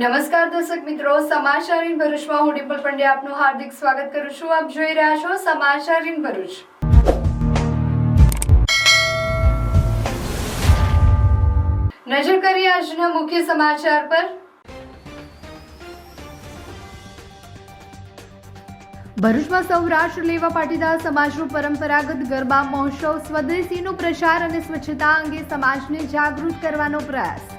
નમસ્કાર દર્શક મિત્રો, સમાચાર ઇન ભરૂચમાં હું ડિમ્પલ પંડ્યા આપનું હાર્દિક સ્વાગત કરું છું. આપ જોઈ રહ્યા છો સમાચાર ઇન ભરૂચ. નજર કરીએ આજના મુખ્ય સમાચાર પર. ભરૂચમાં સૌરાષ્ટ્ર લેવા પાટીદાર સમાજનો પરંપરાગત ગરબા મહોત્સવ સ્વદેશીનો પ્રચાર અને સ્વચ્છતા અંગે સમાજને જાગૃત કરવાનો પ્રયાસ.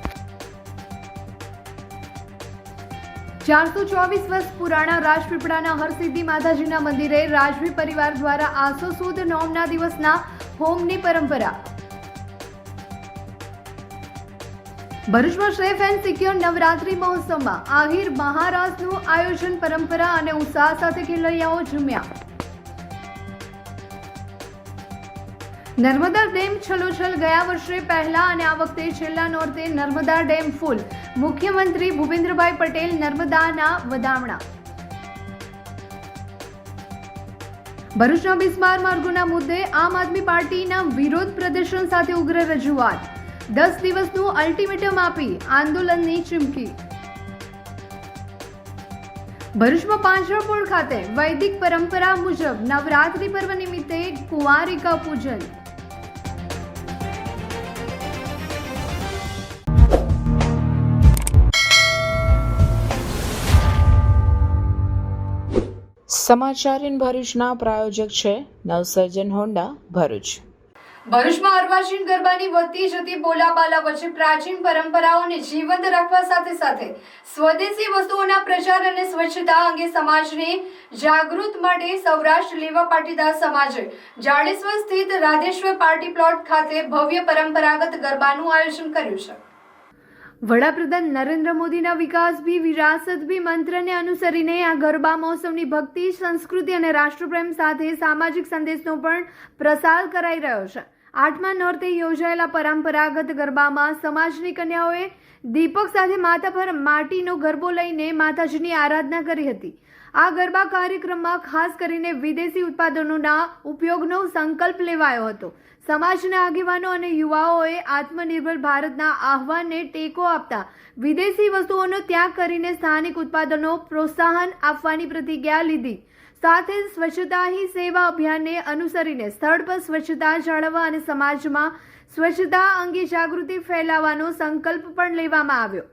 424 વર્ષ પુરાણા રાજપીપળાના હરસિદ્ધિ માતાજીના મંદિરે રાજવી પરિવાર દ્વારા આસો સુદ નોમના દિવસના હોમની પરંપરા. ભરૂચમાં સેફ એન્ડ સિક્યોર નવરાત્રી મહોત્સવમાં આહિર મહારાજનું આયોજન પરંપરા અને ઉત્સાહ સાથે ખેલૈયાઓ ઝૂમ્યા. નર્મદા ડેમ છલોછલ. ગયા વર્ષે પહેલા અને આ વખતે છેલ્લા નોરતે નર્મદા ડેમ ફૂલ. મુખ્યમંત્રી ભૂપેન્દ્રભાઈ પટેલ નર્મદાના વધામણા. ભરૂચના બિસ્માર માર્ગોના મુદ્દે આમ આદમી પાર્ટીના વિરોધ પ્રદર્શન સાથે ઉગ્ર રજૂઆત. 10 દિવસનું અલ્ટિમેટમ આપી આંદોલનની ચીમકી. ભરૂચમાં પાંજરાપોળ ખાતે વૈદિક પરંપરા મુજબ નવરાત્રી પર્વ નિમિત્તે કુંવારિકા પૂજન. સમાચાર ઇન ભરૂચના પ્રાયોજક છે નવસર્જન હોન્ડા ભરૂચ. ભરૂચમાં અર્વાચીન ગરબાની વધતી જતી બોલાબાલા વચ્ચે પ્રાચીન પરંપરાઓને જીવંત રાખવા સાથે સાથે સ્વદેશી વસ્તુઓના પ્રચાર અને સ્વચ્છતા અંગે સમાજને જાગૃત માટે સૌરાષ્ટ્ર લેવા પાટીદાર સમાજે જાડેશ્વર સ્થિત રાધેશ્વર પાર્ટી પ્લોટ ખાતે ભવ્ય પરંપરાગત ગરબાનું આયોજન કર્યું છે. વડાપ્રધાન નરેન્દ્ર મોદીના વિકાસ ભી વિરાસત ભી મંત્રને અનુસરીને આ ગરબા મહોત્સવની ભક્તિ, સંસ્કૃતિ અને રાષ્ટ્રપ્રેમ સાથે સામાજિક સંદેશનો પણ પ્રસાર કરાઈ રહ્યો છે. 8મા નોરતે યોજાયેલા પરંપરાગત ગરબામાં સમાજની કન્યાઓએ દીપક સાથે માથા પર માટીનો ગરબો લઈને માતાજીની આરાધના કરી હતી. આ ગરબા કાર્યક્રમમાં ખાસ કરીને વિદેશી ઉત્પાદનોના ઉપયોગનો સંકલ્પ લેવાયો હતો. સમાજના આગેવાનો અને યુવાઓએ આત્મનિર્ભર ભારતના આહ્વાનને ટેકો આપતા વિદેશી વસ્તુઓનો ત્યાગ કરીને સ્થાનિક ઉત્પાદનો પ્રોત્સાહન આપવાની પ્રતિજ્ઞા લીધી. સાથે સ્વચ્છતા હી સેવા અભિયાનને અનુસરીને સ્થળ પર સ્વચ્છતા જાળવવા અને સમાજમાં સ્વચ્છતા અંગે જાગૃતિ ફેલાવવાનો સંકલ્પ પણ લેવામાં આવ્યો.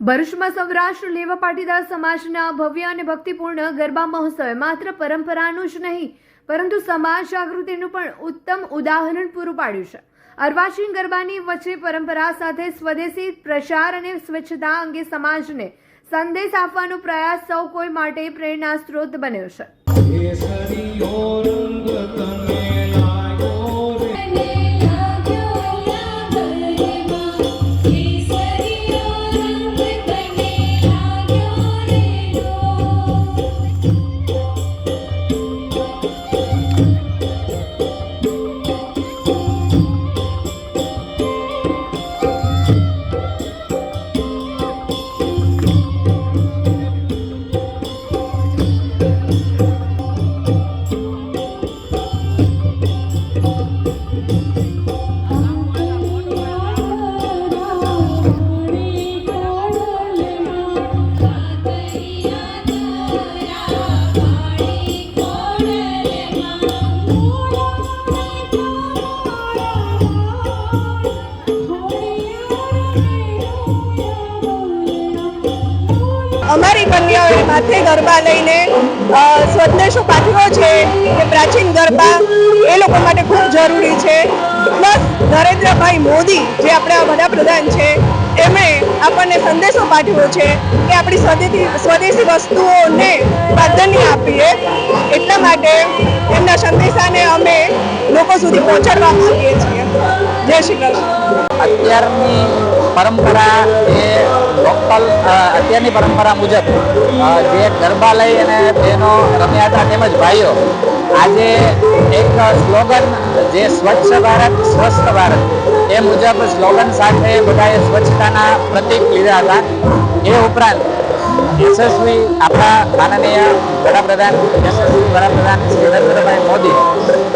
ભરૂચમાં સૌરાષ્ટ્ર લેવા પાટીદાર સમાજના ભવ્ય અને ભક્તિપૂર્ણ ગરબા મહોત્સવે માત્ર પરંપરાનું જ નહીં પરંતુ સમાજ જાગૃતિનું પણ ઉત્તમ ઉદાહરણ પૂરું પાડ્યું છે. અર્વાચીન ગરબાની વચ્ચે પરંપરા સાથે સ્વદેશી પ્રચાર અને સ્વચ્છતા અંગે સમાજને સંદેશ આપવાનો પ્રયાસ સૌ કોઈ માટે પ્રેરણા સ્ત્રોત બન્યો છે. અમારી કન્યાઓએ માથે ગરબા લઈને સ્વદેશો પાઠવ્યો છે કે પ્રાચીન ગરબા એ લોકો માટે ખૂબ જરૂરી છે. પ્લસ નરેન્દ્રભાઈ મોદી જે આપણા વડાપ્રધાન છે એમણે આપણને સંદેશો પાઠવ્યો છે કે આપણી સ્વદેશી વસ્તુઓને પ્રાધાન્ય આપીએ. એટલા માટે એમના સંદેશાને અમે લોકો સુધી પહોંચાડવા માંગીએ છીએ. જય શ્રી કૃષ્ણ. અત્યારની પરંપરા એ અત્યારની પરંપરા મુજબ જે ગરબા લઈ અને બહેનો રમ્યા હતા તેમજ ભાઈઓ આજે એક સ્લોગન જે સ્વચ્છ ભારત સ્વસ્થ ભારત એ મુજબ સ્લોગન સાથે બધાએ સ્વચ્છતાના પ્રતીક લીધા હતા. એ ઉપરાંત યશસ્વી આપણા માનનીય વડાપ્રધાન યશસ્વી વડાપ્રધાન શ્રી નરેન્દ્રભાઈ મોદી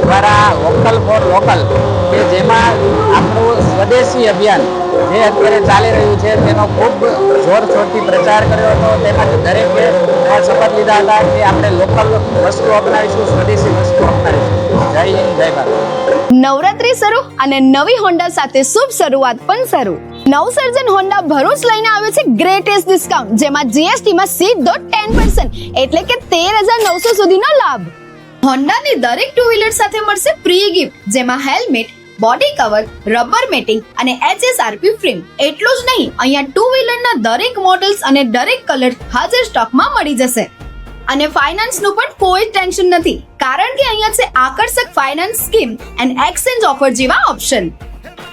દ્વારા વોકલ ફોર લોકલ કે જેમાં આપણું સ્વદેશી અભિયાન જે અત્યારે ચાલી રહ્યું છે તેનો ખૂબ જોરશોરથી પ્રચાર કર્યો હતો. તેમજ દરેકે શપથ લીધા હતા કે આપણે લોકલ વસ્તુ અપનાવીશું, સ્વદેશી વસ્તુ અપનાવીશું. જય હિન્દ, જય ભારત. નવરાત્રી શરૂ અને નવી હોન્ડા સાથે શુભ શરૂઆત પણ શરૂ. નવસર્જન હોન્ડા ભરૂચ લઈને આવ્યો છે ગ્રેટેસ્ટ ડિસ્કાઉન્ટ, જેમાં જીએસટી માં સીધો 10% એટલે કે 13,900 સુધીનો લાભ. હોન્ડાની દરેક ટુ વ્હીલર સાથે મળશે ફ્રી ગિફ્ટ, જેમાં helmet, body cover, rubber matting અને HSRP ફ્રેમ. એટલું જ નહીં, અહીંયા ટુ વ્હીલરના દરેક મોડલ્સ અને દરેક કલર હાજર સ્ટોકમાં મળી જશે. અને ફાઇનાન્સનું પણ કોઈ ટેન્શન નથી, કારણ કે અહીંયા છે આકર્ષક finance scheme and exchange offer જેવા ઓપ્શન.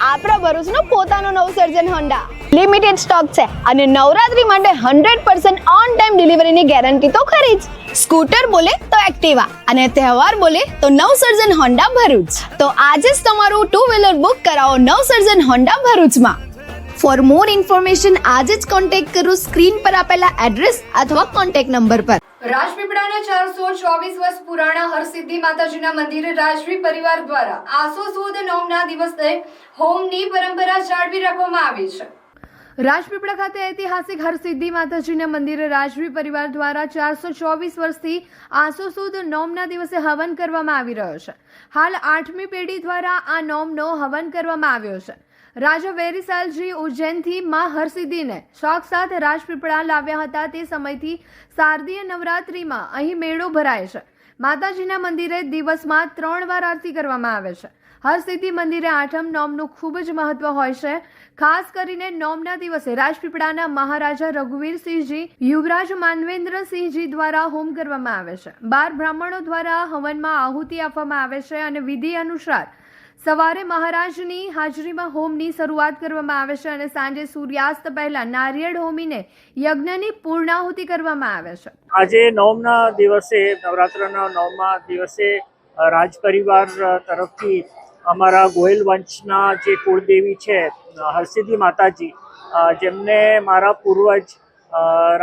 આપણા ભરૂચનું પોતાનું નવસર્જન હોન્ડા લિમિટેડ સ્ટોક છે અને નવરાત્રી માટે 100% ઓન ટાઈમ ડિલિવરીની ગેરંટી તો ખરી જ. સ્કૂટર બોલે તો એક્ટિવા અને તહેવાર બોલે તો નવસર્જન હોન્ડા ભરૂચ. તો આજે જ તમારું ટુ વ્હીલર બુક કરાવો નવસર્જન હોન્ડા ભરૂચમાં. ફોર મોર ઇન્ફોર્મેશન આજે જ કોન્ટેક્ટ કરો સ્ક્રીન પર આપેલા એડ્રેસ અથવા કોન્ટેક્ટ નંબર પર. રાજપીપળાના 424 વર્ષ પુરાણા હરસિદ્ધિ માતાજીના મંદિરે રાજવી પરિવાર દ્વારા આસો સુદ નોમના દિવસે હોમની પરંપરા જાળવી રાખવામાં આવી છે. રાજપીપળા ખાતે ઐતિહાસિક હરસિદ્ધિ માતાજીના મંદિરે રાજવી પરિવાર દ્વારા 424 વર્ષથી આસો સુદ નોમના દિવસે હવન કરવામાં આવી રહ્યો છે. હાલ 8મી પેઢી દ્વારા આ નોમનો હવન કરવામાં આવ્યો છે. રાજા વેરીસાલજી ઉજ્જૈનથી માં હરસિદ્ધિને શોખ સાથે રાજપીપળા લાવ્યા હતા. તે સમયથી શારદીય નવરાત્રીમાં અહીં મેળો ભરાય છે. માતાજીના મંદિરે દિવસમાં 3 વાર આરતી કરવામાં આવે છે. હરસિદ્ધિ મંદિરે આઠમ નોમનું ખૂબ જ મહત્વ હોય છે. ખાસ કરીને નોમના દિવસે રાજપીપળાના મહારાજા રઘુવીરસિંહજી, યુવરાજ માનવેન્દ્રસિંહજી દ્વારા હોમ કરવામાં આવે છે. 12 બ્રાહ્મણો દ્વારા હવનમાં આહુતિ આપવામાં આવે છે અને વિધિ અનુસાર સવારે મહારાજની હાજરીમાં હોમની શરૂઆત કરવામાં આવે છે અને સાંજે સૂર્યાસ્ત પહેલા નારિયેળ હોમીને યજ્ઞની પૂર્ણાહુતિ કરવામાં આવે છે. આજે નવમના દિવસે, નવરાત્રના 9મા દિવસે રાજ પરિવાર તરફથી અમારા ગોહિલ વંશના જે કુળદેવી છે હરસિદ્ધિ માતાજી, જેમને મારા પૂર્વજ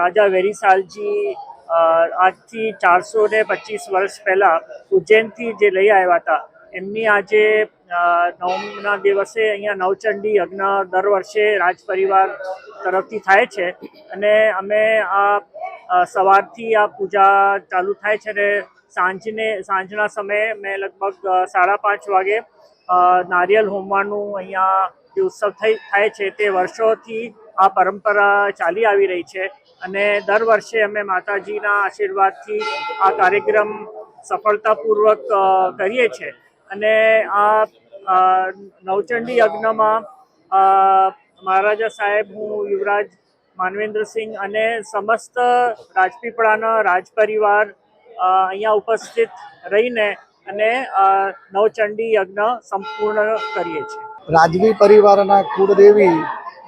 રાજા વેરીસાલજી આજથી 425 વર્ષ પહેલાં ઉજ્જૈનથી જે લઈ આવ્યા હતા, એમની આજે 9મના દિવસે અહીંયા નવચંડી યજ્ઞ દર વર્ષે રાજ પરિવાર તરફથી થાય છે. અને અમે આ સવારથી આ પૂજા ચાલુ થાય છે અને સાંજના સમયે મેં લગભગ 5:30 વાગે નારિયેલ હોમવાનું અહીંયા જે ઉત્સવ થાય છે તે વર્ષોથી આ પરંપરા ચાલી આવી રહી છે. અને દર વર્ષે અમે માતાજીના આશીર્વાદથી આ કાર્યક્રમ સફળતાપૂર્વક કરીએ છીએ. અને આ નવચંડી યજ્ઞમાં મહારાજા સાહેબ, હું યુવરાજ માનવેન્દ્રસિંહ અને સમસ્ત રાજપીપળાના રાજ પરિવાર અહીંયા ઉપસ્થિત રહીને અને નવચંડી યજ્ઞ સંપૂર્ણ કરીએ છીએ. રાજવી પરિવારના કુળદેવી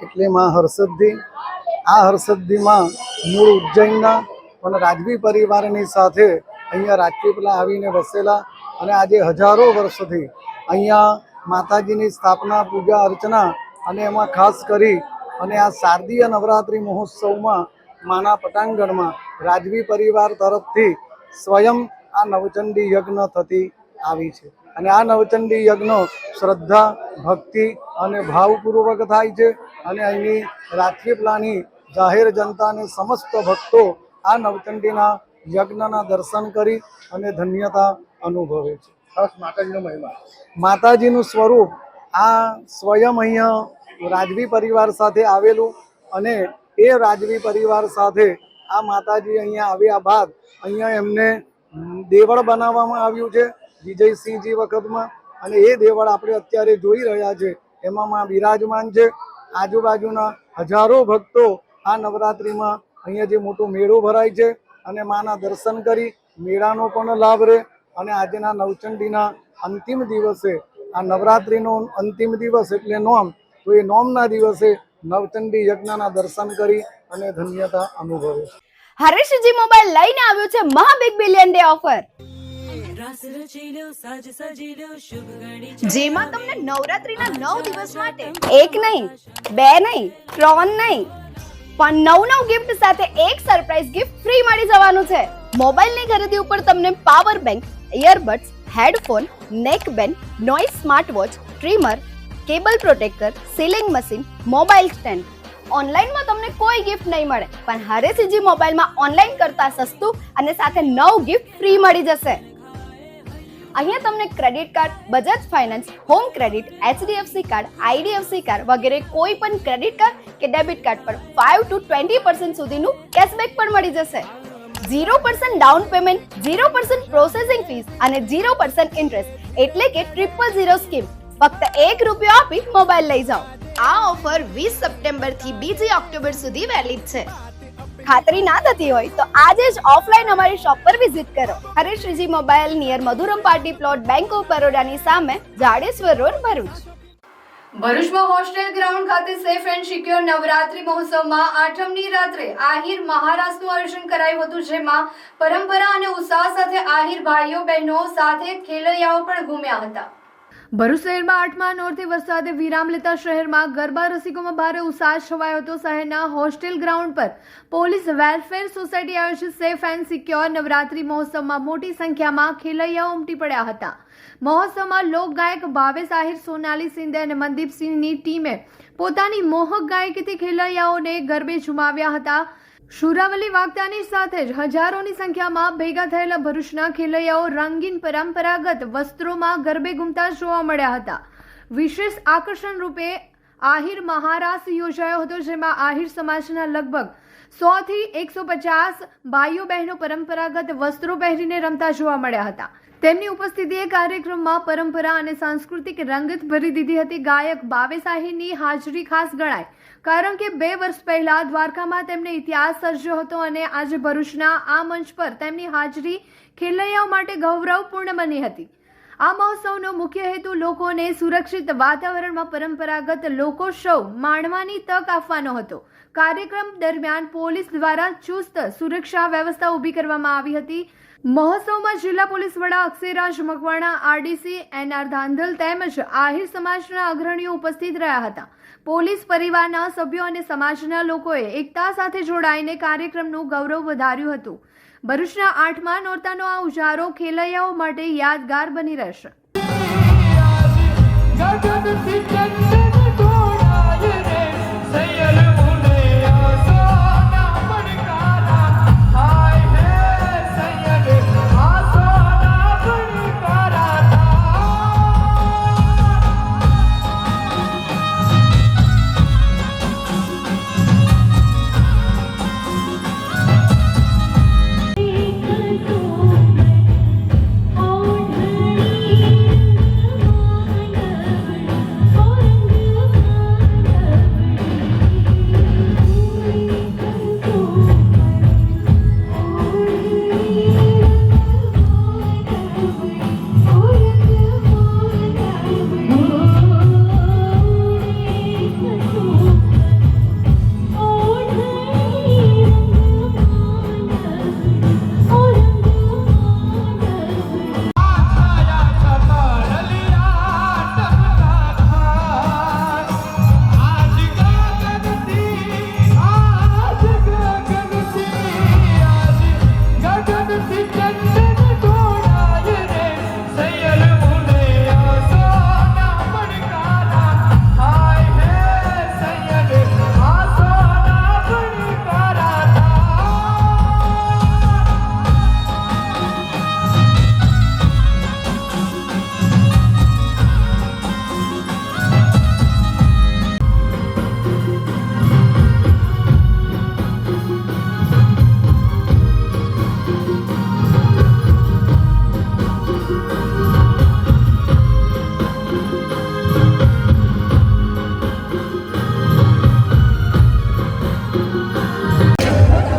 એટલે માં હરસિદ્ધિ. આ હરસિદ્ધિમાં મૂળ ઉજ્જૈનના પણ રાજવી પરિવારની સાથે અહીંયા રાજપીપળા આવીને વસેલા અને આજે હજારો વર્ષોથી અહીંયા માતાજીની સ્થાપના, પૂજા અર્ચના અને એમાં ખાસ કરી અને આ શારદીય નવરાત્રિ મહોત્સવમાં માના પટાંગણમાં રાજવી પરિવાર તરફથી સ્વયં આ નવચંડી યજ્ઞ થતી આવી છે. અને આ નવચંડી યજ્ઞ શ્રદ્ધા, ભક્તિ અને ભાવપૂર્વક થાય છે. અને અહીંની રાજપીપળાની જાહેર જનતા અને સમસ્ત ભક્તો આ નવચંડીના યજ્ઞના દર્શન કરી અને ધન્યતા અનુભવે છે. માતાજીનો મહિમા, માતાજીનું સ્વરૂપ આ સ્વયં અહીંયા રાજવી પરિવાર સાથે આવેલું અને એ રાજવી પરિવાર સાથે આ માતાજી અહીંયા આવ્યા બાદ અહીંયા એમને દેવળ બનાવવામાં આવ્યું છે વિજયસિંહજી વખતમાં. અને એ દેવળ આપણે અત્યારે જોઈ રહ્યા છે એમાં માં બિરાજમાન છે. આજુબાજુના હજારો ભક્તો આ નવરાત્રિમાં અહીંયા જે મોટો મેળો ભરાય છે અને માના દર્શન કરી મેળાનો પણ લાભ રહે. અને આજના નવચંડીના અંતિમ દિવસે, આ નવરાત્રિનો અંતિમ દિવસ એટલે નોમ, તો એ નોમના દિવસે નવચંડી યજ્ઞના દર્શન કરી અને ધન્યતા અનુભવે. હરેશજી મોબાઈલ લઈને આવ્યો છે મહા બિગ બિલિયન ડે ઓફર, જેમાં તમને નવરાત્રીના 9 દિવસ માટે 1 નહીં, 2 નહીં, 3 નહીં, પણ નવ ગિફ્ટ સાથે એક સરપ્રાઈઝ ગિફ્ટ ફ્રી મળી જવાનું છે. મોબાઈલની ખરીદી ઉપર તમને પાવર બેંક, ઇયરબડ્સ, હેડફોન, નેક band, noise smart watch, trimmer, cable protractor, sealing machine, mobile stand. ઓનલાઈનમાં તમને કોઈ ગિફ્ટ નહીં મળે, પણ હરેસીજી મોબાઈલમાં ઓનલાઈન કરતા સસ્તું અને સાથે 9 ગિફ્ટ ફ્રી મળી જશે. અહીંયા તમને credit card, Bajaj finance, home credit, HDFC card, IDFC card વગેરે કોઈ પણ ક્રેડિટ કાર્ડ કે ડેબિટ કાર્ડ પર 5 to 20% સુધીનું કેશબેક પણ મળી જશે. 0% ડાઉન પેમેન્ટ, 0% પ્રોસેસિંગ ફીસ અને 0% ઇન્ટરેસ્ટ એટલે કે 000 સ્કીમ. ફક્ત ₹1 આપી મોબાઈલ લઈ જાઓ. આ ઓફર 20 સપ્ટેમ્બર થી 2 ઓક્ટોબર સુધી વેલિડ છે. ખાતરી ના થતી હોય તો આજે જ ઓફલાઈન અમારી શોપ પર વિઝિટ કરો. Hareshreeji mobile near Madhuram party plot, bank of બરોડાની સામે, જાડેશ્વર રોડ, ભરૂચ. ભરૂચમાં હોસ્ટેલ ગ્રાઉન્ડ ખાતે સેફ એન્ડ સિક્યોર નવરાત્રી મહોત્સવમાં 8મની રાત્રે આહિર મહારાસનું આયોજન કરાયું હતું, જેમાં પરંપરા અને ઉત્સાહ સાથે આહિર ભાઈઓ બહેનો સાથે ખેલૈયાઓ પણ ઘૂમ્યા હતા. ભરૂચ શહેરમાં 8મા નોરથી વરસાદે વિરામ લેતા શહેરમાં ગરબા રસિકોમાં ભારે ઉત્સાહ છવાયો હતો. શહેરના હોસ્ટેલ ગ્રાઉન્ડ પર પોલીસ વેલફેર સોસાયટી આયોજિત સેફ એન્ડ સિક્યોર નવરાત્રી મહોત્સવમાં મોટી સંખ્યામાં ખેલૈયાઓ ઉમટી પડ્યા હતા. મહોત્સવમાં લોકગાયક ભાવેશ આહિર, સોનાલી સિંધે અને મનદીપસિંહની ટીમે પોતાની મોહક ગાયકીથી ખેલૈયાઓને ગરબે ઝુમાવ્યા હતા. શુરાવલી વાગતાની સાથે જ હજારોની સંખ્યામાં ભેગા થયેલા ભરૂચના ખેલૈયાઓ રંગીન પરંપરાગત વસ્ત્રોમાં ગરબે ઘૂમતા જોવા મળ્યા હતા. વિશેષ આકર્ષણ રૂપે આહિર મહારાસ યોજાયો હતો, જેમાં આહિર સમાજના લગભગ 100 થી 150 ભાઈઓ બહેનો પરંપરાગત વસ્ત્રો પહેરીને રમતા જોવા મળ્યા હતા. તેમની ઉપસ્થિતિએ કાર્યક્રમમાં પરંપરા અને સાંસ્કૃતિક રંગત ભરી દીધી હતી. ગાયક ભાવેશ આહિરની હાજરી ખાસ ગણાય, કારણ કે 2 વર્ષ પહેલા દ્વારકામાં તેમણે ઇતિહાસ સર્જ્યો હતો અને આજે ભરૂચના આ મંચ પર તેમની હાજરી ખેલૈયાઓ માટે ગૌરવપૂર્ણ બની હતી. આ મહોત્સવનો મુખ્ય હેતુ લોકોને સુરક્ષિત વાતાવરણમાં પરંપરાગત લોકોત્સવ માણવાની તક આપવાનો હતો. કાર્યક્રમ દરમિયાન પોલીસ દ્વારા ચુસ્ત સુરક્ષા વ્યવસ્થા ઊભી કરવામાં આવી હતી. મહોત્સવમાં જિલ્લા પોલીસ વડા અક્ષયરાજ મકવાણા, RDC NR ધાંધલ તેમજ આહિર સમાજના અગ્રણીઓ ઉપસ્થિત રહ્યા હતા. પોલીસ પરિવારના સભ્યો અને સમાજના લોકોએ એકતા સાથે જોડાઈને કાર્યક્રમનું ગૌરવ વધાર્યું હતું. ભરૂચના 8મા નોરતાનો આ ઉજારો ખેલૈયાઓ માટે યાદગાર બની રહેશે.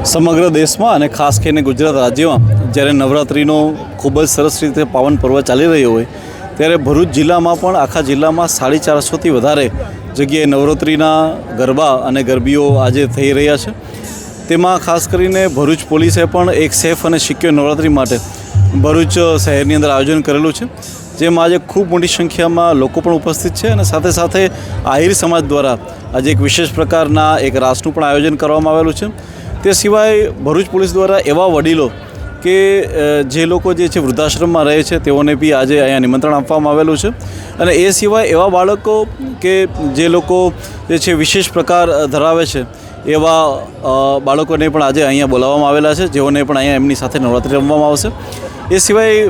સમગ્ર દેશમાં અને ખાસ કરીને ગુજરાત રાજ્યમાં જ્યારે નવરાત્રિનો ખૂબ જ સરસ રીતે પાવન પર્વ ચાલી રહ્યો હોય ત્યારે ભરૂચ જિલ્લામાં પણ આખા જિલ્લામાં 450થી વધારે જગ્યાએ નવરાત્રિના ગરબા અને ગરબીઓ આજે થઈ રહ્યા છે. તેમાં ખાસ કરીને ભરૂચ પોલીસે પણ એક સેફ અને સિક્યોર નવરાત્રિ માટે ભરૂચ શહેરની અંદર આયોજન કરેલું છે. જેમાં આજે ખૂબ મોટી સંખ્યામાં લોકો પણ ઉપસ્થિત છે અને સાથે સાથે આહિર સમાજ દ્વારા આજે એક વિશેષ પ્રકારના એક રાસનું પણ આયોજન કરવામાં આવેલું છે. તે સિવાય ભરૂચ પોલીસ દ્વારા એવા વડીલો કે જે લોકો જે છે વૃદ્ધાશ્રમમાં રહે છે તેઓને બી આજે અહીંયા નિમંત્રણ આપવામાં આવેલું છે અને એ સિવાય એવા બાળકો કે જે લોકો જે છે વિશેષ પ્રકાર ધરાવે છે એવા બાળકોને પણ આજે અહીંયા બોલાવવામાં આવેલા છે, જેઓને પણ અહીંયા એમની સાથે નવરાત્રિ રમવામાં આવશે. એ સિવાય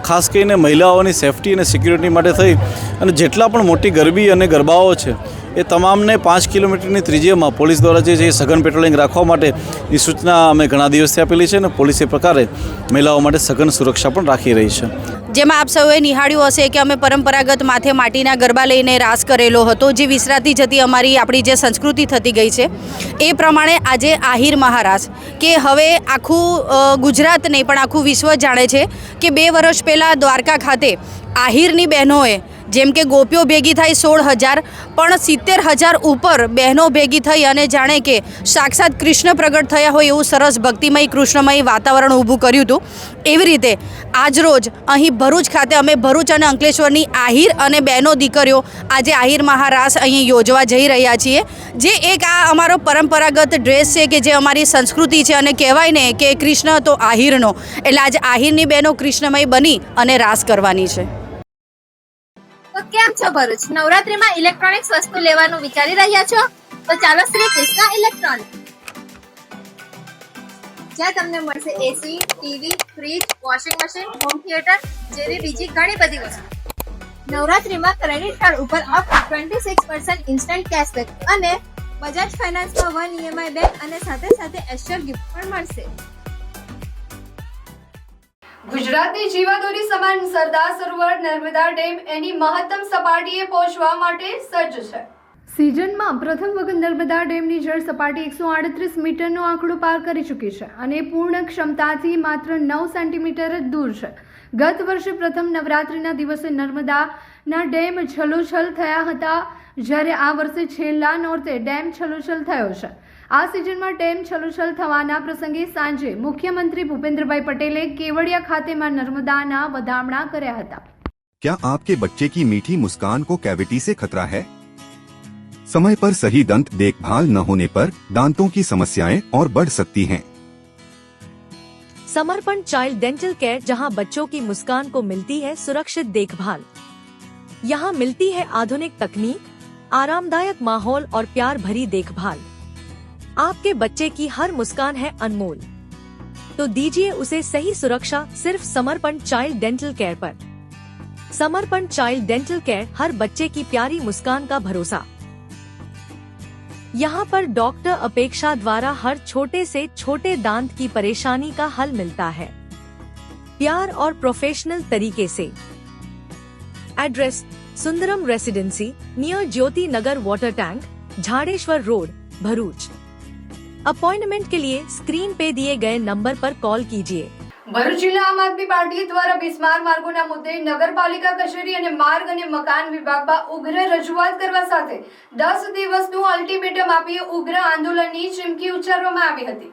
ખાસ કરીને મહિલાઓની સેફટી અને સિક્યુરિટી માટે થઈ અને જેટલા પણ મોટી ગરબી અને ગરબાઓ છે એ તમામને 5 કિલોમીટરની ત્રિજ્યામાં પોલીસ દ્વારા જે છે એ સઘન પેટ્રોલિંગ રાખવા માટેની સૂચના અમે ઘણા દિવસથી આપેલી છે અને પોલીસ એ પ્રકારે મહિલાઓ માટે સઘન સુરક્ષા પણ રાખી રહી છે. જેમાં આપ સૌએ નિહાળ્યું હશે કે અમે પરંપરાગત માથે માટીના ગરબા લઈને રાસ કરેલો હતો, જે વિસરાતી જતી આપણી જે સંસ્કૃતિ થતી ગઈ છે એ પ્રમાણે આજે આહિર મહારાસ કે હવે આખું ગુજરાત નહીં પણ આખું વિશ્વ જાણે છે કે 2 વર્ષ પહેલાં દ્વારકા ખાતે આહિરની બહેનોએ જેમ કે ગોપીઓ ભેગી થઈ 16,000 પણ 70,000 ઉપર બહેનો ભેગી થઈ અને જાણે કે સાક્ષાત કૃષ્ણ પ્રગટ થયા હોય એવું સરસ ભક્તિમય કૃષ્ણમય વાતાવરણ ઊભું કર્યું હતું. એવી રીતે આજરોજ અહીં ભરૂચ ખાતે અમે ભરૂચ અને અંકલેશ્વરની આહિર અને બહેનો દીકરીઓ આજે આહિર મહારાસ અહીં યોજવા જઈ રહ્યા છીએ, જે એક આ અમારો પરંપરાગત ડ્રેસ છે કે જે અમારી સંસ્કૃતિ છે અને કહેવાય ને કે કૃષ્ણ તો આહિરનો, એટલે આજે આહિરની બહેનો કૃષ્ણમય બની અને રાસ કરવાની છે. તો કેમ છો ભરૂચ? નવરાત્રીમાં ઇલેક્ટ્રોનિક્સ વસ્તુ લેવાનું વિચારી રહ્યા છો? તો ચાલો શ્રી કૃષ્ણ ઇલેક્ટ્રોનિક્સ, જ્યાં તમને મળશે AC, TV, fridge, washing machine, home theatre જેવી બીજી ઘણી બધી વસ્તુ. નવરાત્રીમાં ક્રેડિટ કાર્ડ ઉપર અપ 26% ઇન્સ્ટન્ટ કેશબેક અને બજાજ ફાઇનાન્સમાં 1 EMI બેક અને સાથે સાથે એશ્યોર ગિફ્ટ પણ મળશે. ગુજરાતની જીવાદોરી સમાન સરદાર સરોવર નર્મદા ડેમ એની મહત્તમ સપાટીએ પહોંચવા માટે સજ્જ છે. સિઝનમાં પ્રથમ વખત નર્મદા ડેમની જળ સપાટી 138 મીટરનો આંકડો પાર કરી ચૂકી છે અને પૂર્ણ ક્ષમતાથી માત્ર 9 સેન્ટીમીટર જ દૂર છે. ગત વર્ષે પ્રથમ નવરાત્રિના દિવસે નર્મદાના ડેમ છલોછલ થયા હતા, જ્યારે આ વર્ષે છેલ્લા નોરતે ડેમ છલોછલ થયો છે. આ સિઝનમાં ડેમ છલોછલ થવાના પ્રસંગે સાંજે મુખ્યમંત્રી ભૂપેન્દ્રભાઈ પટેલે કેવડિયા ખાતે માં નર્મદાના વધામણા કર્યા હતા. क्या आपके बच्चे की मीठी मुस्कान को कैविटी से खतरा है? समय पर सही दंत देखभाल न होने पर दांतों की समस्याएं और बढ़ सकती हैं। समर्पण चाइल्ड डेंटल केयर, जहां बच्चों की मुस्कान को मिलती है सुरक्षित देखभाल. यहां मिलती है आधुनिक तकनीक, आरामदायक माहौल और प्यार भरी देखभाल. आपके बच्चे की हर मुस्कान है अनमोल, तो दीजिए उसे सही सुरक्षा सिर्फ समर्पण चाइल्ड डेंटल केयर पर. समर्पण चाइल्ड डेंटल केयर, हर बच्चे की प्यारी मुस्कान का भरोसा. यहाँ पर डॉक्टर अपेक्षा द्वारा हर छोटे से छोटे दांत की परेशानी का हल मिलता है, प्यार और प्रोफेशनल तरीके से. Address: Sundaram residency near Jyoti Nagar water tank, Jhadeshwar road, Bharuch. Appointment के लिए स्क्रीन पे दिए गए नंबर पर कॉल कीजिए. ભરૂચ જિલ્લા આમ આદમી પાર્ટી દ્વારા બિસ્માર માર્ગોના મુદ્દે નગરપાલિકા કચેરી અને માર્ગ અને મકાન વિભાગમાં ઉગ્ર રજૂઆત કરવા સાથે 10 દિવસનું અલ્ટિમેટમ આપી ઉગ્ર આંદોલનની ચીમકી ઉચ્ચારવામાં આવી હતી.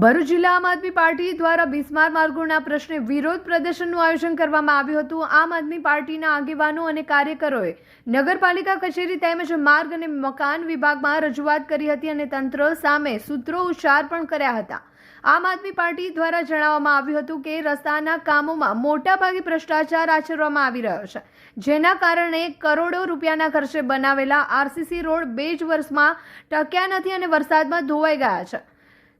ભરૂચ જિલ્લા આમ આદમી પાર્ટી દ્વારા બિસ્માર માર્ગોના પ્રશ્ને વિરોધ પ્રદર્શનનું આયોજન કરવામાં આવ્યું હતું. આમ આદમી પાર્ટીના આગેવાનો અને કાર્યકરોએ નગરપાલિકા કચેરી તેમજ માર્ગ અને મકાન વિભાગમાં રજૂઆત કરી હતી અને તંત્ર સામે સૂત્રો ઉચ્ચાર પણ કર્યા હતા. આમ આદમી પાર્ટી દ્વારા જણાવવામાં આવ્યું હતું કે રસ્તાના કામોમાં મોટાભાગે ભ્રષ્ટાચાર આચરવામાં આવી રહ્યો છે, જેના કારણે કરોડો રૂપિયાના ખર્ચે બનાવેલા આરસીસી રોડ 2 જ વર્ષમાં ટક્યા નથી અને વરસાદમાં ધોવાઈ ગયા છે.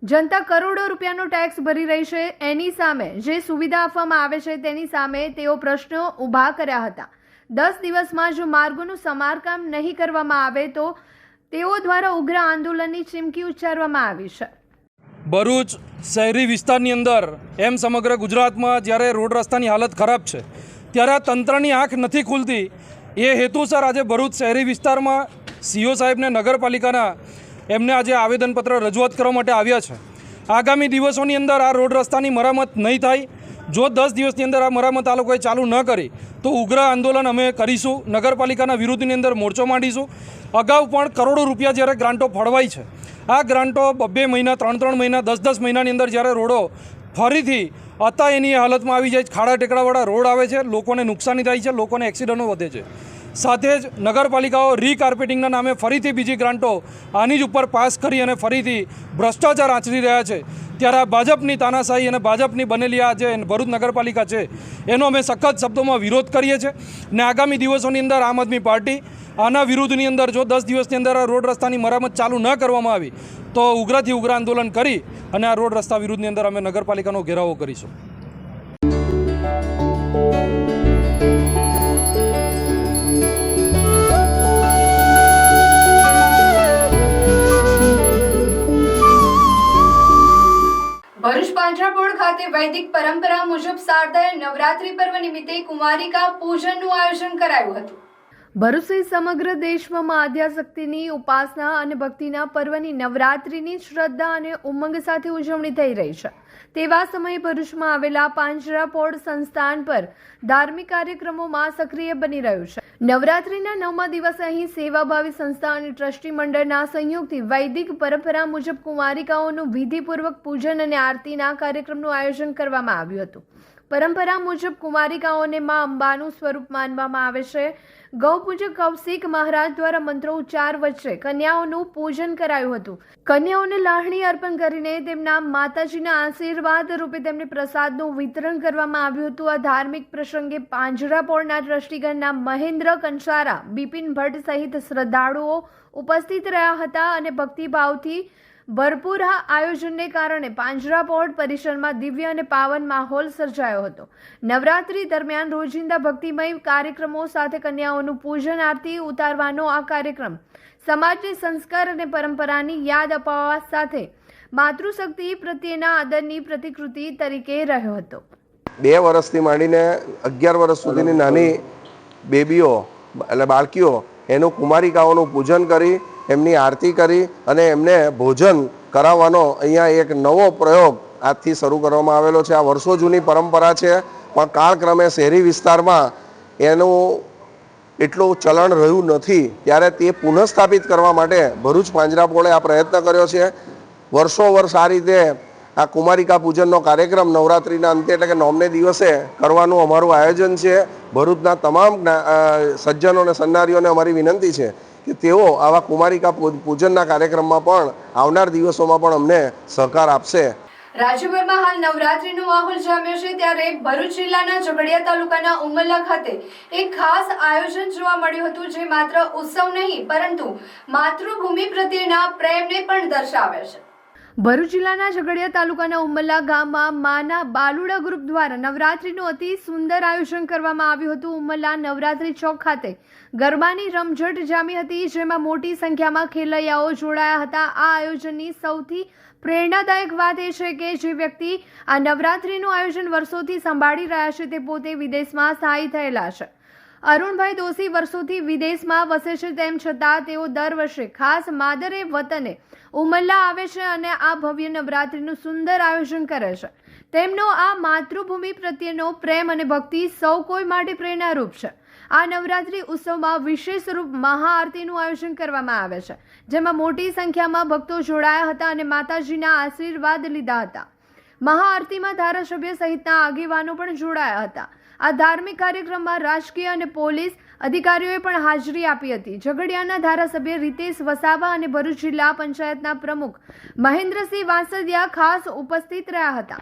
જનતા કરોડો રૂપિયાનો ટેક્સ ભરી રહી છે, એની સામે જે સુવિધા આપવામાં આવે છે તેની સામે તેઓ પ્રશ્નો ઊભા કર્યા હતા. 10 દિવસમાં જો માર્ગોનું સમારકામ નહીં કરવામાં આવે તો તેઓ દ્વારા ઉગ્ર આંદોલનની ચીમકી ઉચ્ચારવામાં આવી છે. ભરૂચ શહેરી વિસ્તારની અંદર એમ સમગ્ર ગુજરાતમાં જ્યારે રોડ રસ્તાની હાલત ખરાબ છે ત્યારે આ તંત્રની આંખ નથી ખુલતી. એ હેતુસર આજે ભરૂચ શહેરી વિસ્તારમાં સીઓ સાહેબને નગરપાલિકાના એમને આજે આવેદનપત્ર રજૂઆત કરવા માટે આવ્યા છે. આગામી દિવસોની અંદર આ રોડ રસ્તાની મરામત નહીં થાય, જો 10 દિવસની અંદર આ મરામત આ લોકોએ ચાલુ ન કરી તો ઉગ્ર આંદોલન અમે કરીશું. નગરપાલિકાના વિરુદ્ધની અંદર મોરચો માંડીશું. અગાઉ પણ કરોડો રૂપિયા જ્યારે ગ્રાન્ટો ફળવાઈ છે, આ ગ્રાન્ટો 2 મહિના 3 મહિના 10 મહિનાની અંદર જ્યારે રોડો ફરીથી અત્યારે એની એ હાલતમાં આવી જાય છે. ખાડા ટેકરાવાળા રોડ આવે છે, લોકોને નુકસાની થાય છે, લોકોને એક્સિડન્ટો વધે છે. સાથે જ નગરપાલિકાઓ રીકાર્પેટિંગના નામે ફરીથી બીજી ગ્રાન્ટો આની જ ઉપર પાસ કરી અને ફરીથી ભ્રષ્ટાચાર આચરી રહ્યા છે. ત્યારે આ ભાજપની તાનાશાહી અને ભાજપની બનેલી આ જે ભરૂચ નગરપાલિકા છે એનો અમે સખત શબ્દોમાં વિરોધ કરીએ છીએ. ને આગામી દિવસોની અંદર આમ આદમી પાર્ટી આના વિરુદ્ધની અંદર જો 10 દિવસની અંદર આ રોડ રસ્તાની મરામત ચાલુ ન કરવામાં આવી તો ઉગ્રથી ઉગ્ર આંદોલન કરી અને આ રોડ રસ્તા વિરુદ્ધની અંદર અમે નગરપાલિકાનો ઘેરાવો કરીશું. ભરૂચ પાંજરાપોળ ખાતે વૈદિક પરંપરા મુજબ શારદીય નવરાત્રી પર્વ નિમિત્તે કુમારિકા પૂજનનું આયોજન કરાયું હતું. ભરૂચ સહિત સમગ્ર દેશમાં મા આદ્યાશક્તિની ઉપાસના અને ભક્તિના પર્વની નવરાત્રીની શ્રદ્ધા અને ઉમંગ સાથે ઉજવણી થઈ રહી છે. તેવા સમયે ભરૂચમાં આવેલા પાંજરાપોળ સંસ્થાન પર ધાર્મિક કાર્યક્રમોમાં સક્રિય બની રહ્યું છે. નવરાત્રીના 9મા દિવસે અહીં સેવાભાવી સંસ્થા અને ટ્રસ્ટી મંડળના સંયોગથી વૈદિક પરંપરા મુજબ કુમારિકાઓનું વિધિપૂર્વક પૂજન અને આરતીના કાર્યક્રમનું આયોજન કરવામાં આવ્યું હતું. પરંપરા મુજબ કુમારિકાઓને મા અંબાનું સ્વરૂપ માનવામાં આવે છે. ગૌપૂજક કૌશિક મહારાજ દ્વારા મંત્રોચ્ચાર વચ્ચે કન્યાઓનું પૂજન કરાયું હતું. કન્યાઓને લાહણી અર્પણ કરીને તેમના માતાજીના આશીર્વાદ રૂપે તેમને પ્રસાદનું વિતરણ કરવામાં આવ્યું હતું. આ ધાર્મિક પ્રસંગે પાંજરાપોળના ટ્રસ્ટીગણના મહેન્દ્ર કંસારા, બિપિન ભટ્ટ સહિત શ્રદ્ધાળુઓ ઉપસ્થિત રહ્યા હતા અને ભક્તિભાવથી ભરપૂર આ આયોજનને કારણે પાંજરાપોળ પરિસરમાં દિવ્ય અને પાવન માહોલ સર્જાયો હતો. નવરાત્રી દરમિયાન રોજિંદા ભક્તિમય કાર્યક્રમો સાથે કન્યાઓનું પૂજન આરતી ઉતારવાનો આ કાર્યક્રમ સમાજને સંસ્કાર અને પરંપરાની યાદ અપાવવા સાથે માતૃશક્તિ પ્રત્યેના આદરની પ્રતિકૃતિ તરીકે રહ્યો હતો. 2 વર્ષથી માંડીને 11 વર્ષ સુધીની નાની બેબીઓ એટલે બાળકીઓ એનું કુમારિકાઓનું પૂજન કરી એમની આરતી કરી અને એમને ભોજન કરાવવાનો અહીંયા એક નવો પ્રયોગ આજથી શરૂ કરવામાં આવેલો છે. આ વર્ષો જૂની પરંપરા છે, પણ કાળક્રમે શહેરી વિસ્તારમાં એનું એટલું ચલણ રહ્યું નથી. ત્યારે તે પુનઃસ્થાપિત કરવા માટે ભરૂચ પાંજરાપોળે આ પ્રયત્ન કર્યો છે. વર્ષો વર્ષ આ રીતે આ કુમારિકા પૂજનનો કાર્યક્રમ નવરાત્રિના અંતે એટલે કે 9મે દિવસે કરવાનું અમારું આયોજન છે. ભરૂચના તમામ સજ્જનો અને સન્નારીઓને અમારી વિનંતી છે કે તેઓ આવા કુમારિકા પૂજનના કાર્યક્રમમાં પણ આવનાર દિવસોમાં પણ અમને સહકાર આપશે. રાજ્યભરમાં હાલ નવરાત્રીનો માહોલ જામ્યો છે, ત્યારે ભરૂચ જિલ્લાના ઝઘડિયા તાલુકાના ઉમરલા ખાતે એક ખાસ આયોજન જોવા મળ્યું હતું, જે માત્ર ઉત્સવ નહીં પરંતુ માતૃભૂમિ પ્રત્યેના પ્રેમને પણ દર્શાવે છે. ભરૂચ જિલ્લાના ઝઘડિયા તાલુકાના ઉમરલા ગામમાં માના બાલુડા ગ્રુપ દ્વારા નવરાત્રીનું અતિ સુંદર આયોજન કરવામાં આવ્યું હતું. ઉમરલા નવરાત્રી ચોક ખાતે ગરબાની રમઝટ જામી હતી, જેમાં મોટી સંખ્યામાં ખેલૈયાઓ જોડાયા હતા. આ આયોજનની સૌથી પ્રેરણાદાયક વાત એ છે કે જે વ્યક્તિ આ નવરાત્રીનું આયોજન વર્ષોથી સંભાળી રહ્યા છે તે પોતે વિદેશમાં સ્થાયી થયેલા છે. અરુણભાઈ દોશી વર્ષોથી વિદેશમાં વસે છે, તેમ છતાં તેઓ દર વર્ષે ખાસ માદરે વતને ઉમરલા આવે છે અને આ ભવ્ય નવરાત્રીનું સુંદર આયોજન કરે છે. તેમનો આ માતૃભૂમિ પ્રત્યેનો પ્રેમ અને ભક્તિ સૌ કોઈ માટે પ્રેરણારૂપ છે. આ નવરાત્રી ઉત્સવમાં વિશેષ રૂપ મહાઆરતીનું આયોજન કરવામાં આવે છે, જેમાં મોટી સંખ્યામાં ભક્તો જોડાયા હતા અને માતાજીના આશીર્વાદ લીધા હતા. મહાઆરતીમાં ધારાસભ્ય સહિતના આગેવાનો પણ જોડાયા હતા. આ ધાર્મિક કાર્યક્રમમાં રાજકીય અને પોલીસ અધિકારીઓએ પણ હાજરી આપી હતી. ઝઘડિયાના ધારાસભ્ય રીતેશ વસાવા અને ભરૂચ જિલ્લા પંચાયતના પ્રમુખ મહેન્દ્રસિંહ વાંસદિયા ખાસ ઉપસ્થિત રહ્યા હતા.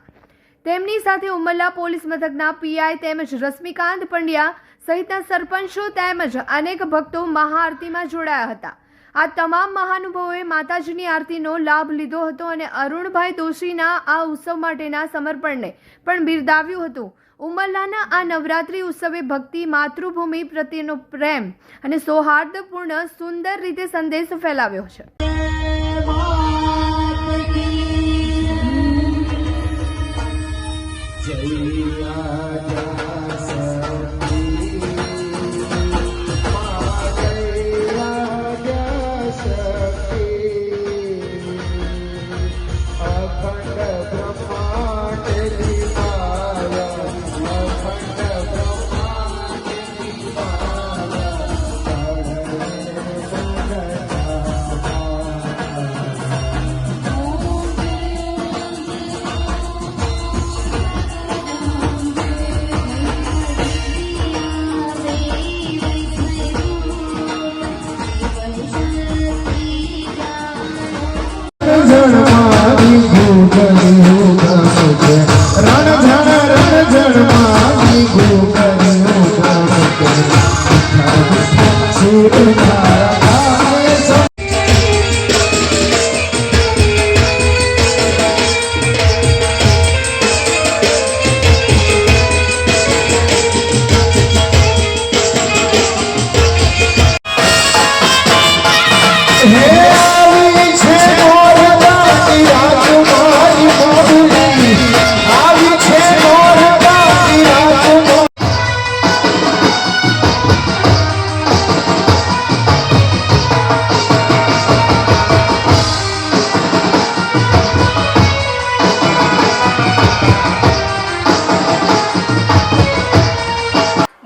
તેમની સાથે ઉમરલા પોલીસ મથકના પીઆઈ તેમજ રશ્મિકાંત પંડ્યા સહિતના સરપંચો તેમજ અનેક ભક્તો મહાઆરતીમાં જોડાયા હતા. આ તમામ મહાનુભાવોએ માતાજીની આરતીનો લાભ લીધો હતો અને અરુણભાઈ દોશીના આ ઉત્સવ માટેના સમર્પણને પણ બિરદાવ્યું હતું. ઉમરલાના આ નવરાત્રી ઉત્સવે ભક્તિ, માતૃભૂમિ પ્રત્યેનો પ્રેમ અને સૌહાર્દપૂર્ણ સુંદર રીતે સંદેશ ફેલાવ્યો છે.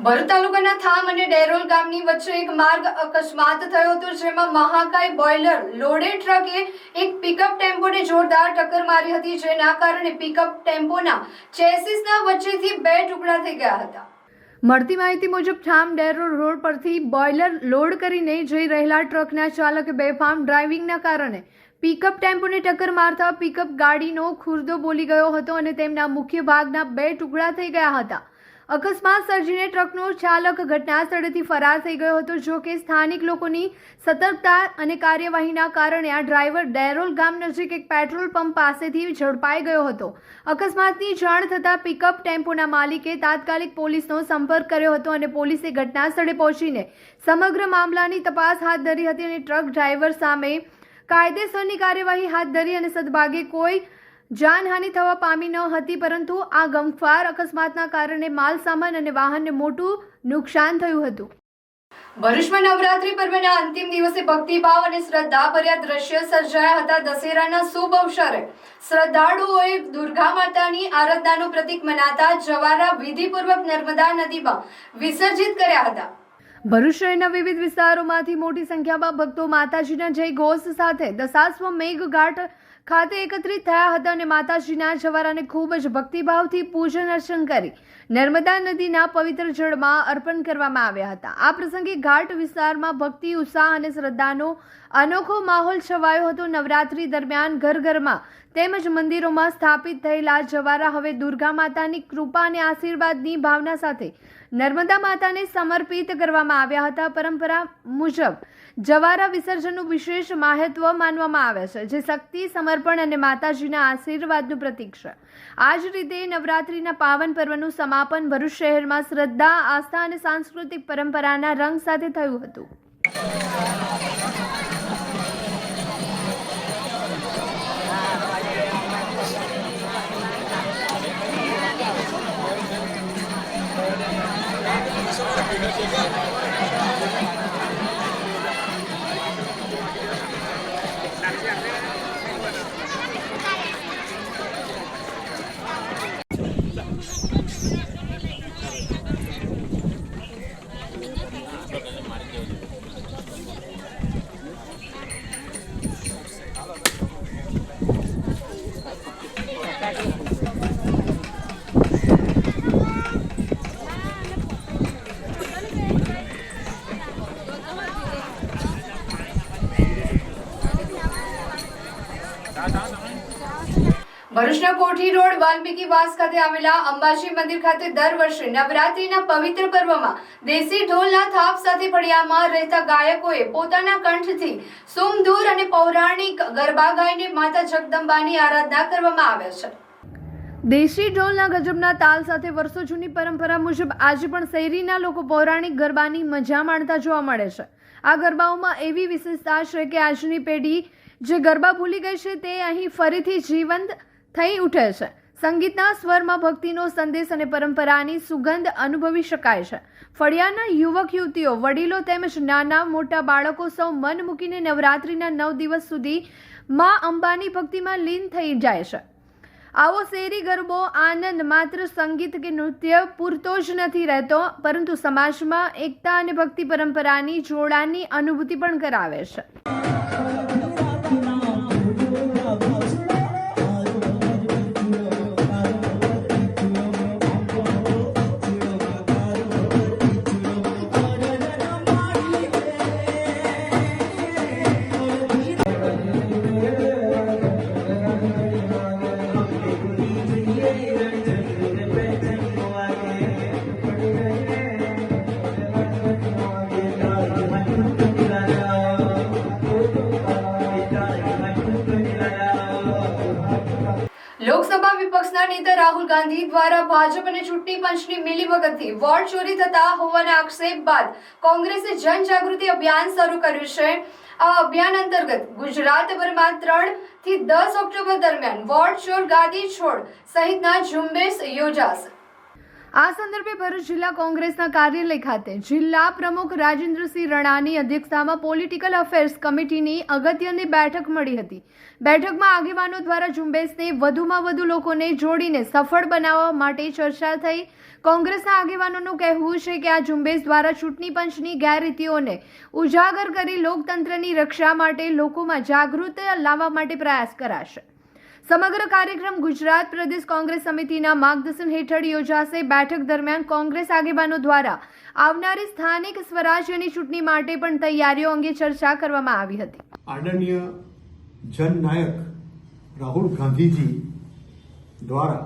ભરૂચ તાલુકાના થામ અને ડેરોલ ગામની વચ્ચે એક માર્ગ અકસ્માત થયો હતો, જેમાં મહાકાય બોઇલર લોડેડ ટ્રકે એક પિકઅપ ટેમ્પોને જોરદાર ટક્કર મારી હતી, જેના કારણે પિકઅપ ટેમ્પોના ચેસિસના વચ્ચેથી 2 ટુકડા થઈ ગયા હતા. મળતી માહિતી મુજબ થામ ડેરોલ રોડ પરથી બોઇલર લોડ કરીને જઈ રહેલા ટ્રકના ચાલકે બેફામ ડ્રાઇવિંગના કારણે પિકઅપ ટેમ્પોને ટક્કર મારતા પિકઅપ ગાડીનો ખુરદો બોલી ગયો હતો અને તેમના મુખ્ય ભાગના 2 ટુકડા થઈ ગયા હતા. અકસ્માત સર્જીને ટ્રકનો ચાલક ઘટના સ્થળેથી ફરાર થઈ ગયો હતો. જો કે સ્થાનિક લોકોની સતર્કતા અને કાર્યવાહીના કારણે આ ડ્રાઈવર ડેરોલ ગામ નજીક એક પેટ્રોલ પંપ પાસેથી ઝડપાઈ ગયો હતો. અકસ્માતની જાણ થતાં પિકઅપ ટેમ્પોના માલિકે તાત્કાલિક પોલીસનો સંપર્ક કર્યો હતો અને પોલીસે ઘટના સ્થળે પહોંચીને સમગ્ર મામલાની તપાસ હાથ ધરી હતી અને ટ્રક ડ્રાઈવર સામે કાયદેસરની કાર્યવાહી હાથ ધરી અને સદભાગે કોઈ જાનહાનિ થવા પામી ન હતી, પરંતુ આ ગમખ્વાર અકસ્માતના કારણે માલ સામાન અને વાહનને મોટું નુકસાન થયું હતું. ભરૂચમાં નવરાત્રી પર્વના અંતિમ દિવસે ભક્તિભાવ અને શ્રદ્ધાભર્યા દ્રશ્ય સર્જાયા હતા. દશેરાના શુભ અવસરે શ્રદ્ધાળુઓએ દુર્ગા માતાની આરાધનાનું પ્રતીક મનાતા જવારા વિધિપૂર્વક નર્મદા નદીમાં વિસર્જિત કર્યા હતા. ભરૂચ શહેરના વિવિધ વિસ્તારોમાંથી મોટી સંખ્યામાં ભક્તો માતાજીના જય ઘોષ સાથે દશાશ્વમેઘ ઘાટ ખાતે એકત્રિત થયા હતા અને માતાજીના જવારાને ખૂબ જ ભક્તિભાવથી પૂજન અર્ચન કરી નર્મદા નદીના પવિત્ર જળમાં અર્પણ કરવામાં આવ્યા હતા. આ પ્રસંગે ઘાટ વિસ્તારમાં ભક્તિ, ઉત્સાહ અને શ્રદ્ધાનો અનોખો માહોલ છવાયો હતો. નવરાત્રી દરમિયાન ઘર ઘરમાં તેમજ મંદિરોમાં સ્થાપિત થયેલા જવારા હવે દુર્ગા માતાની કૃપા અને આશીર્વાદની ભાવના સાથે નર્મદા માતાને સમર્પિત કરવામાં આવ્યા હતા. પરંપરા મુજબ જવારા વિસર્જનનું વિશેષ મહત્વ માનવામાં આવે છે, જે શક્તિ, સમર્પણ અને માતાજીના આશીર્વાદનું પ્રતીક છે. આ જ રીતે નવરાત્રીના પાવન પર્વનું સમાપન ભરૂચ શહેરમાં શ્રદ્ધા, આસ્થા અને સાંસ્કૃતિક પરંપરાના રંગ સાથે થયું હતું. ભરૂચના કોઠી રોડ વાલ્મીકી વાસ ખાતે આવેલા અંબાજી મંદિર ખાતે દર વર્ષે નવરાત્રીના પવિત્ર પર્વમાં દેશી ઢોલના થાપ સાથે ફળિયામાં રહેતા ગાયકોએ પોતાના કંઠથી સુમધુર અને પૌરાણિક ગરબા ગાઈને માતા જગદંબાની આરાધના કરવામાં આવે છે. દેશી ઢોલના ગજબના તાલ સાથે વર્ષો જૂની પરંપરા મુજબ આજે પણ શહેરીના લોકો પૌરાણિક ગરબાની મજા માણતા જોવા મળે છે. આ ગરબાઓમાં એવી વિશેષતા છે કે આજની પેઢી જે ગરબા ભૂલી ગઈ છે તે અહીં ફરીથી જીવંત થઈ ઉઠે છે. સંગીતના સ્વરમાં ભક્તિનો સંદેશ અને પરંપરાની સુગંધ અનુભવી શકાય છે. ફળિયાના યુવક યુવતીઓ, વડીલો તેમજ નાના મોટા બાળકો સૌ મન મૂકીને નવરાત્રીના 9 દિવસ સુધી માં અંબાની ભક્તિમાં લીન થઈ જાય છે. આવો શેરી ગરબો આનંદ માત્ર સંગીત કે નૃત્ય પૂરતો જ નથી રહેતો, પરંતુ સમાજમાં એકતા અને ભક્તિ પરંપરાની જોડાણની અનુભૂતિ પણ કરાવે છે. લોકસભા વિપક્ષના નેતા રાહુલ ગાંધી દ્વારા ભાજપ અને ચૂંટણી પંચની મિલીભગતથી વોટ ચોરી થતા હોવાના આક્ષેપ બાદ કોંગ્રેસે જનજાગૃતિ અભિયાન શરૂ કર્યું છે. આ અભિયાન અંતર્ગત ગુજરાતભરમાં 3 થી 10 ઓક્ટોબર દરમિયાન વોટ ચોર ગાદી છોડ સહિતના ઝુંબેશ યોજાશે. આ સંદર્ભે ભરૂચ જિલ્લા કોંગ્રેસના કાર્યાલય ખાતે જિલ્લા પ્રમુખ રાજેન્દ્રસિંહ રણાની અધ્યક્ષતામાં પોલિટિકલ અફેર્સ કમિટીની અગત્યની બેઠક મળી હતી. બેઠકમાં આગેવાનો દ્વારા ઝુંબેશને વધુમાં વધુ લોકોને જોડીને સફળ બનાવવા માટે ચર્ચા થઈ. કોંગ્રેસના આગેવાનોનું કહેવું છે કે આ ઝુંબેશ દ્વારા ચૂંટણી પંચની ગેરરીતિઓને ઉજાગર કરી લોકતંત્રની રક્ષા માટે લોકોમાં જાગૃતિ લાવવા માટે પ્રયાસ કરાશે. સમગ્ર કાર્યક્રમ ગુજરાત પ્રદેશ કોંગ્રેસ સમિતિના માર્ગદર્શન હેઠળ યોજાશે. બેઠક દરમિયાન કોંગ્રેસ આગેવાનો દ્વારા આવનારી સ્થાનિક સ્વરાજ્યની ચૂંટણી માટે પણ તૈયારીઓ અંગે ચર્ચા કરવામાં આવી હતી. આદરણીય જનનાયક રાહુલ ગાંધીજી દ્વારા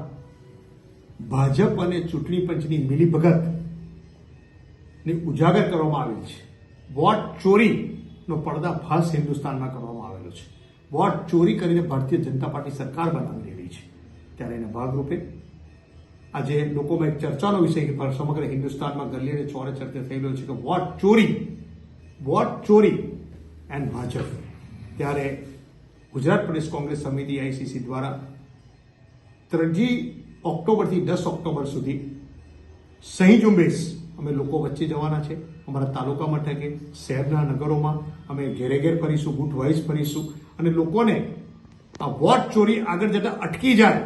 ભાજપ અને ચૂંટણી પંચની મિલીભગતને ઉજાગર કરવામાં આવેલ છે. વોટ ચોરીનો પર્દાફાશ હિન્દુસ્તાનમાં કરવામાં આવેલો છે. વોટ ચોરી કરીને ભારતીય જનતા પાર્ટી સરકાર બનાવી રહી છે. ત્યારે એના ભાગરૂપે આજે લોકોમાં એક ચર્ચાનો વિષય સમગ્ર હિન્દુસ્તાનમાં ગલી અને ચોરે ચર્ચા થઈ રહ્યો છે કે વોટ ચોરી એન્ડ ભાજપ. ત્યારે ગુજરાત પ્રદેશ કોંગ્રેસ સમિતિ આઈસીસી દ્વારા 3 ઓક્ટોબરથી 10 ઓક્ટોબર સુધી સહી ઝુંબેશ અમે લોકો વચ્ચે જવાના છે. અમારા તાલુકા મથકે શહેરના નગરોમાં અમે ઘેરે ઘેર ફરીશું, બૂથ વાઇઝ ફરીશું અને લોકોને આ વોટ ચોરી આગળ જતા અટકી જાય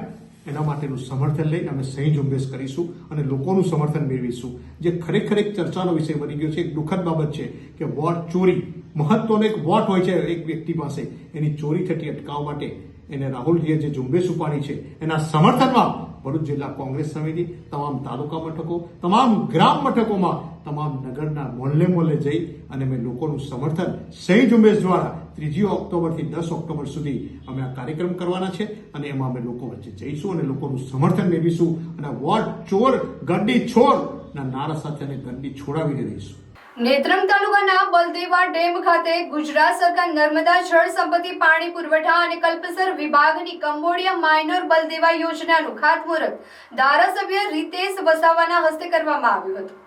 એના માટેનું સમર્થન લઈને અમે સહી ઝુંબેશ કરીશું અને લોકોનું સમર્થન મેળવીશું. જે ખરેખર એક ચર્ચાનો વિષય બની ગયો છે. એક દુઃખદ બાબત છે કે વોટ ચોરી, મહત્વનો એક વોટ હોય છે એક વ્યક્તિ પાસે, એની ચોરી થતી અટકાવવા માટે એને રાહુલજીએ જે ઝુંબેશ ઉપાડી છે એના સમર્થનમાં ભરૂચ જિલ્લા કોંગ્રેસ સમિતિ તમામ તાલુકા મથકો, તમામ ગ્રામ મથકોમાં, તમામ નગરના મોહલ્લે જઈ અને અમે લોકોનું સમર્થન સહી ઝુંબેશ દ્વારા 3 ઓક્ટોબરથી 10 ઓક્ટોબર સુધી અમે આ કાર્યક્રમ કરવાના છે અને એમાં અમે લોકો વચ્ચે જઈશું અને લોકોનું સમર્થન મેળવીશું અને વોટ ચોર ગંદી છોડના નારા સાથે અને ગંદી છોડાવીને રહીશું. નેત્રંગ તાલુકાના બલદેવા ડેમ ખાતે ગુજરાત સરકાર નર્મદા જળ સંપત્તિ પાણી પુરવઠા અને કલ્પસર વિભાગની કંબોડિયા માઇનોર બલદેવા યોજનાનું ખાતમુહૂર્ત ધારાસભ્ય રીતેશ વસાવાના હસ્તે કરવામાં આવ્યું હતું.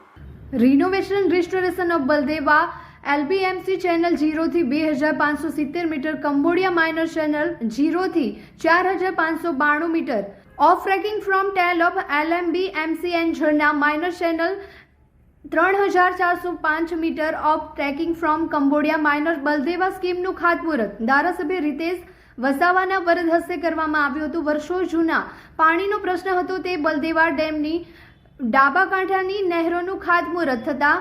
Renovation restoration of Baldeva LBMC channel 0 થી 2570 મીટર, કંબોડિયા માઇનર ચેનલ 0 થી 4592 metre, of tracking from tail of LMBMC એન્જરના minor channel 3405 metre of tracking from Kambodiya minor Baldeva સ્કીમનું ખાતમુહૂર્ત ધારાસભ્ય રીતેશ વસાવાના વરદ હસ્તે કરવામાં આવ્યું હતું. વર્ષો જૂના પાણીનો પ્રશ્ન હતો તે બલદેવા ડેમની ડાબા કાંઠાની નહેરોનું ખાતમુહૂર્ત થતાં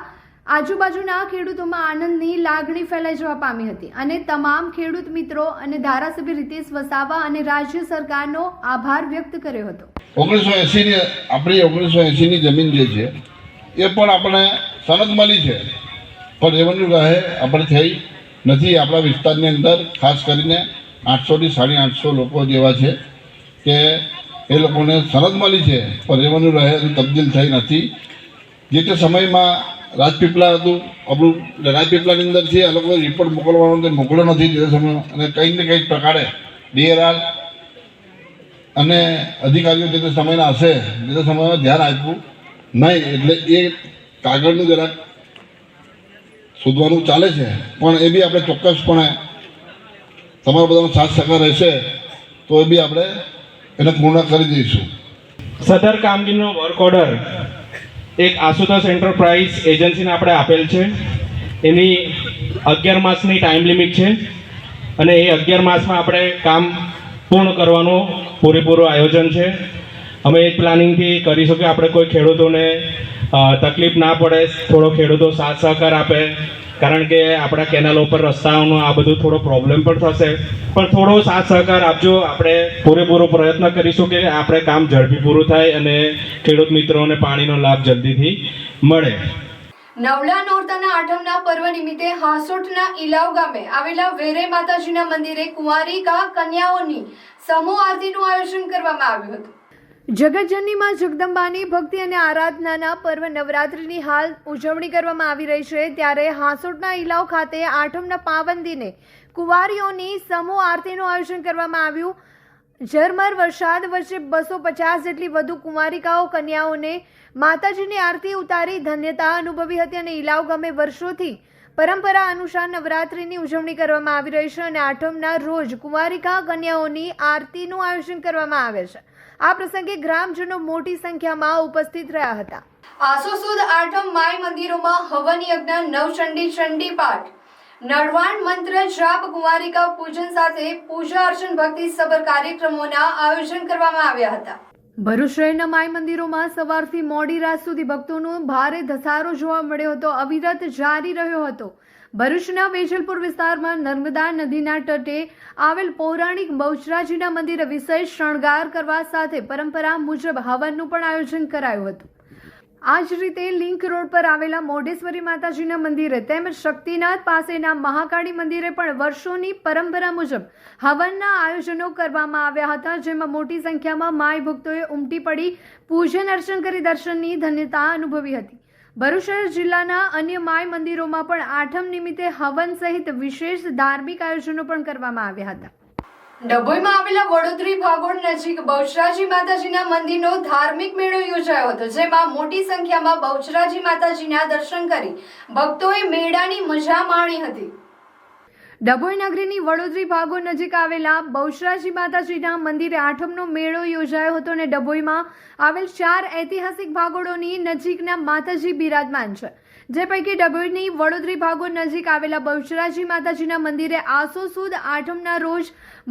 આજુબાજુના ખેડૂતોમાં આનંદની લાગણી ફેલાઈ જવા પામી હતી અને તમામ ખેડૂત મિત્રો અને ધારાસભ્ય રીતેશ વસાવા અને રાજ્ય સરકારનો આભાર વ્યક્ત કર્યો હતો. 1980ની જમીન જે છે એ પણ આપણે સનદ મળી છે પણ રેવન્યુ રાહે આપણે થઈ નથી. આપણા વિસ્તારની અંદર ખાસ કરીને 800 થી 850 લોકો જેવા છે કે એ લોકોને સનદ મળી છે પણ રેવન્યુ રાહે હજુ તબદીલ થઈ નથી. જે તે સમયમાં રાજપીપળા હતું, આપણું રાજપીપળાની અંદર છે એ લોકો રિપોર્ટ મોકલવાનો મોકલ્યો નથી જે સમય અને કંઈક ને કંઈક પ્રકારે DRR અને અધિકારીઓ જે તે સમયના હશે જે તે સમયમાં ધ્યાન આપ્યું નહીં એટલે એ કાગળનું જરાક શોધવાનું ચાલે છે પણ એ બી આપણે ચોક્કસપણે તમારા બધાનો સાથ સહકાર રહેશે તો એ બી આપણે એને પૂર્ણ કરી દઈશું. સદર કામગીરીનો વર્ક ઓર્ડર એક આશુતોષ એન્ટરપ્રાઇઝ એજન્સીને આપણે આપેલ છે. એની 11 માસની ટાઈમ લિમિટ છે અને એ 11 માસમાં આપણે કામ પૂર્ણ કરવાનું પૂરેપૂરું આયોજન છે. અમે એ પ્લાનિંગથી કરીશું કે આપણે કોઈ ખેડૂતોને તકલીફ ના પડે, થોડો ખેડૂતો સાથ સહકાર આપે કારણ કે આપણા કેનાલો પર રસ્તાઓનો આ બધું થોડો પ્રોબ્લેમ પણ થશે પણ થોડો સાથ સહકાર આપજો. આપણે પૂરેપૂરો પ્રયત્ન કરીશું કે આપણે કામ ઝડપી પૂરું થાય અને ખેડૂત મિત્રોને પાણીનો લાભ જલ્દીથી મળે. નવલા નોરતાના આઠમના પર્વ નિમિત્તે હાંસોટના ઇલાવ ગામે આવેલા વેરે માતાજીના મંદિરે કુંવારિકા કન્યાઓની સમૂહ આરતીનું આયોજન કરવામાં આવ્યું હતું. જગતજનની માં જગદંબાની ભક્તિ અને આરાધનાના પર્વ નવરાત્રિની હાલ ઉજવણી કરવામાં આવી રહી છે ત્યારે હાંસોટના ઇલાવ ખાતે આઠમના પાવન દિને કુંવારીઓની સમૂહ આરતીનું આયોજન કરવામાં આવ્યું. ઝરમર વરસાદ વચ્ચે 250 જેટલી વધુ કુંવારિકાઓ કન્યાઓને માતાજીની આરતી ઉતારી ધન્યતા અનુભવી હતી અને ઇલાવ ગામે વર્ષોથી પરંપરા અનુસાર નવરાત્રિની ઉજવણી કરવામાં આવી રહી છે અને આઠમના રોજ કુંવારિકા કન્યાઓની આરતીનું આયોજન કરવામાં આવે છે. આ પ્રસંગે ગ્રામજનો મોટી સંખ્યામાં ઉપસ્થિત રહ્યા હતા. આસો સુદ આઠમ માય મંદિરોમાં હવન યજ્ઞ, નવચંડી, ચંડી પાઠ, નળવાણ મંત્ર જાપ, કુંવારિકા પૂજન સાથે પૂજા અર્ચન ભક્તિ સબર કાર્યક્રમોના આયોજન કરવામાં આવ્યા હતા. ભરૂચ શહેરના માય મંદિરોમાં સવારથી મોડી રાત સુધી ભક્તોનો ભારે ધસારો જોવા મળ્યો હતો. અવિરત જારી રહ્યો હતો. ભરૂચના વેજલપુર વિસ્તારમાં નર્મદા નદીના તટે આવેલ પૌરાણિક બહુચરાજીના મંદિરે વિશેષ શણગાર કરવા સાથે પરંપરા મુજબ હવનનું પણ આયોજન કરાયું હતું. આ જ રીતે લિંક રોડ પર આવેલા મોઢેશ્વરી માતાજીના મંદિરે તેમજ શક્તિનાથ પાસેના મહાકાળી મંદિરે પણ વર્ષોની પરંપરા મુજબ હવનના આયોજનો કરવામાં આવ્યા હતા, જેમાં મોટી સંખ્યામાં માય ભક્તોએ ઉમટી પડી પૂજન અર્ચન કરી દર્શનની ધન્યતા અનુભવી હતી. ભરૂચ શહેર જિલ્લાના અન્ય માય મંદિરોમાં પણ આઠમ નિમિત્તે હવન સહિત વિશેષ ધાર્મિક આયોજનો પણ કરવામાં આવ્યા હતા. ડભોઈમાં આવેલા વડોદરી ભાગોળ નજીક બહુચરાજી માતાજીના મંદિરનો ધાર્મિક મેળો યોજાયો હતો, જેમાં મોટી સંખ્યામાં બહુચરાજી માતાજીના દર્શન કરી ભક્તોએ મેળાની મજા માણી હતી. ડભોઈ નગરીની વડોદરી ભાગોળ નજીક આવેલા બહુચરાજી માતાજીના મંદિરે આઠમનો મેળો યોજાયો હતો અને ડભોઈમાં આવેલ 4 ઐતિહાસિક ભાગોળોની નજીકના માતાજી બિરાજમાન છે, જે પૈકી ડભોઈની વડોદરી ભાગોળ નજીક આવેલા બહુચરાજી માતાજીના મંદિરે આસો સુદ આઠમના રોજ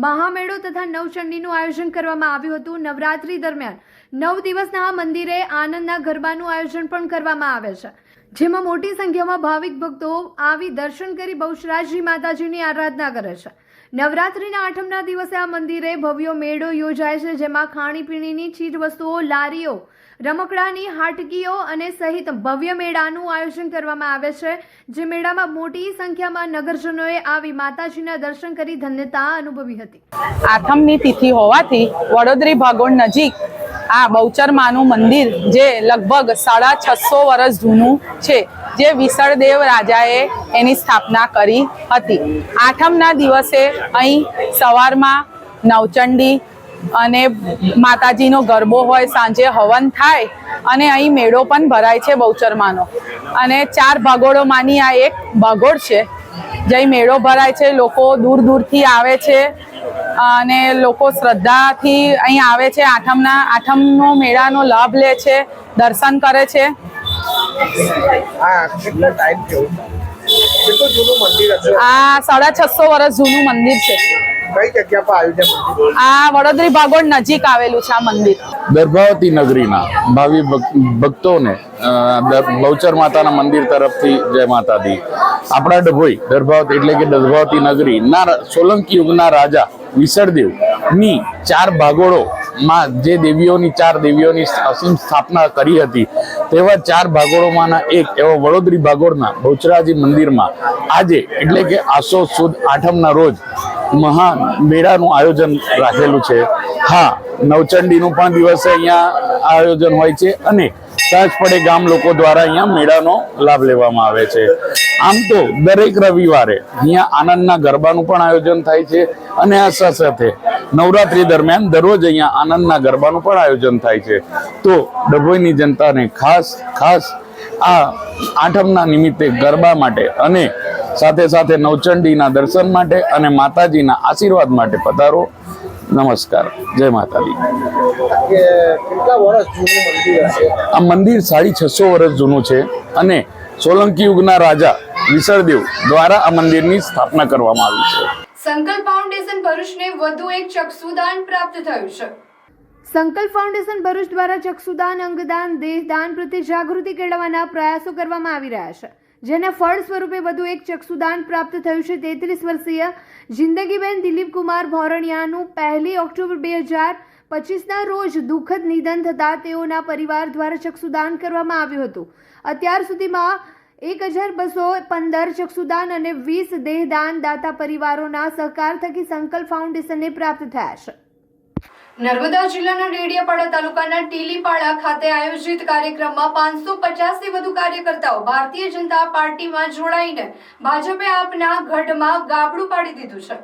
મહામેળો તથા નવચંડીનું આયોજન કરવામાં આવ્યું હતું. નવરાત્રી દરમિયાન 9 દિવસના આ મંદિરે આનંદના ગરબાનું આયોજન પણ કરવામાં આવે છે, જેમાં મોટી સંખ્યામાં ભાવિક ભક્તો આવી દર્શન કરી બહુચરાજી માતાજીની આરાધના કરે છે. નવરાત્રિના આઠમના દિવસે આ મંદિરે ભવ્ય મેળો યોજાય છે, જેમાં ખાણીપીણીની ચીજ વસ્તુઓ, લારીઓ, રમકડાની હાટકીઓ અને સહિત ભવ્ય મેળાનું આયોજન કરવામાં આવે છે, જે મેળામાં મોટી સંખ્યામાં નગરજનોએ આવી માતાજીના દર્શન કરી ધન્યતા અનુભવી હતી. આઠમની તિથિ હોવાથી વડોદરી ભાગોળ નજીક આ બહુચર માનું મંદિર જે લગભગ 650 વર્ષ જૂનું છે, જે વિસળદેવ રાજાએ એની સ્થાપના કરી હતી. આઠમના દિવસે અહીં સવારમાં નવચંડી અને માતાજીનો ગરબો હોય, સાંજે હવન થાય અને અહીં મેળો પણ ભરાય છે બહુચરમાનો. અને 4 ભાગોળોમાંની આ એક ભાગોળ છે, જઈ મેળો ભરાય છે. લોકો દૂર દૂરથી આવે છે અને લોકો શ્રદ્ધાથી અહીં આવે છે. આઠમનો મેળાનો લાભ લે છે, દર્શન કરે છે. આ 650 વર્ષ જૂનું મંદિર છે. કઈ જગ્યા પર આવ્યું છે? આ વડોદરી ભાગોળ નજીક આવેલું છે આ મંદિર. દર્ભાવતી નગરીના ભાવિ ભક્તોને બહુચર માતાના મંદિર તરફથી જય માતાજી. આપણા ડભોઈ દર્ભાવતી એટલે કે દર્ભાવતી નગરી ના સોલંકી યુગના રાજા વિસળદેવ ની 4 ભાગોળોમાં જે દેવીઓની 4 દેવીઓની અસીમ સ્થાપના કરી હતી, તેવા 4 ભાગોળોમાંના એક એવો વડોદરી ભાગોળના બહુચરાજી મંદિરમાં આજે એટલે કે આસો સુદ આઠમના રોજ મહા મેળાનું આયોજન રાખેલું છે. હા, નવચંડીનું પણ દિવસે અહીંયા આયોજન હોય છે અને સહજ પડે ગામ લોકો દ્વારા અહીંયા મેળાનો લાભ લેવામાં આવે છે. આમ તો દરેક રવિવારે અહીંયા આનંદના ગરબાનું પણ આયોજન થાય છે અને આ સાથે નવરાત્રી દરમિયાન દરરોજ અહીંયા આનંદના ગરબાનું પણ આયોજન થાય છે. તો ડભોઈની જનતાને ખાસ આ આઠમના નિમિત્તે ગરબા માટે અને સાથે સાથે નવચંડીના દર્શન માટે અને માતાજીના આશીર્વાદ માટે પધારો. નમસ્કાર, જય માતાજી. કેટલા વર્ષ જૂનું મંદિર હશે? આ મંદિર 650 વર્ષ જૂનું છે અને સોલંકી યુગના રાજા વિસળદેવ દ્વારા આ મંદિરની સ્થાપના કરવામાં આવી છે. સંકલ્પ ફાઉન્ડેશન ભરૂચને વધુ એક ચક્ષુદાન પ્રાપ્ત થયું છે. સંકલ્પ ફાઉન્ડેશન ભરૂચ દ્વારા ચક્ષુદાન, અંગદાન, દેહદાન પ્રત્યે જાગૃતિ કેળવવાના પ્રયાસો કરવામાં આવી રહ્યા છે, જેના ફળ સ્વરૂપે વધુ એક ચક્ષુદાન પ્રાપ્ત થયું છે. 33 વર્ષીય જિંદગીબેન દિલીપકુમાર ભોરણિયાનું 1 ઓક્ટોબર 2025ના રોજ દુઃખદ નિધન થતાં તેઓના પરિવાર દ્વારા ચક્ષુદાન કરવામાં આવ્યું હતું. અત્યાર સુધીમાં 1215 ચક્ષુદાન અને 20 દેહદાન દાતા પરિવારોના સહકાર થકી સંકલ્પ ફાઉન્ડેશનને પ્રાપ્ત થયા છે. નર્મદા જિલ્લાના ડેડિયાપાડા તાલુકાના ટીલીપાડા ખાતે આયોજિત કાર્યક્રમમાં 550થી વધુ કાર્યકર્તાઓ ભારતીય જનતા પાર્ટીમાં જોડાઈને ભાજપે આપના ગઢમાં ગાબડું પાડી દીધું છે.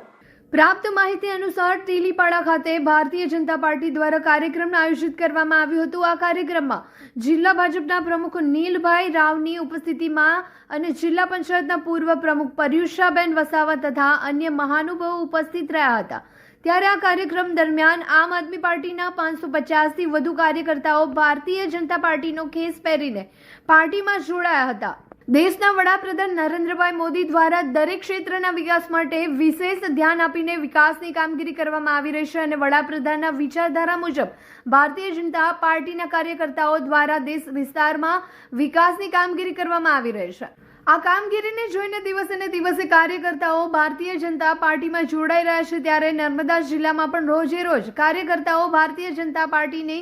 પ્રાપ્ત માહિતી અનુસાર ટીલીપાડા ખાતે ભારતીય જનતા પાર્ટી દ્વારા કાર્યક્રમ આયોજિત કરવામાં આવ્યું હતું. આ કાર્યક્રમમાં જિલ્લા ભાજપના પ્રમુખ નીલભાઈ રાવની ઉપસ્થિતિમાં અને જિલ્લા પંચાયતના પૂર્વ પ્રમુખ પર્યુષાબેન વસાવા તથા અન્ય મહાનુભાવો ઉપસ્થિત રહ્યા હતા. ત્યારે આ કાર્યક્રમ દરમિયાન આમ આદમી પાર્ટીના 550થી વધુ કાર્યકર્તાઓ ભારતીય જનતા પાર્ટીનો ખેસ પહેરીને પાર્ટીમાં જોડાયા હતા. દેશના વડાપ્રધાન નરેન્દ્રભાઈ મોદી દ્વારા દરેક ક્ષેત્રના વિકાસ માટે વિશેષ ધ્યાન આપીને વિકાસની કામગીરી કરવામાં આવી રહી છે અને વડાપ્રધાનના વિચારધારા મુજબ ભારતીય જનતા પાર્ટીના કાર્યકર્તાઓ દ્વારા દેશ વિસ્તારમાં વિકાસની કામગીરી કરવામાં આવી રહી છે. આ કામગીરીને જોઈને દિવસે ને દિવસે કાર્યકર્તાઓ ભારતીય જનતા પાર્ટીમાં જોડાઈ રહ્યા છે. ત્યારે નર્મદા જિલ્લામાં પણ રોજે રોજ કાર્યકર્તાઓ ભારતીય જનતા પાર્ટીની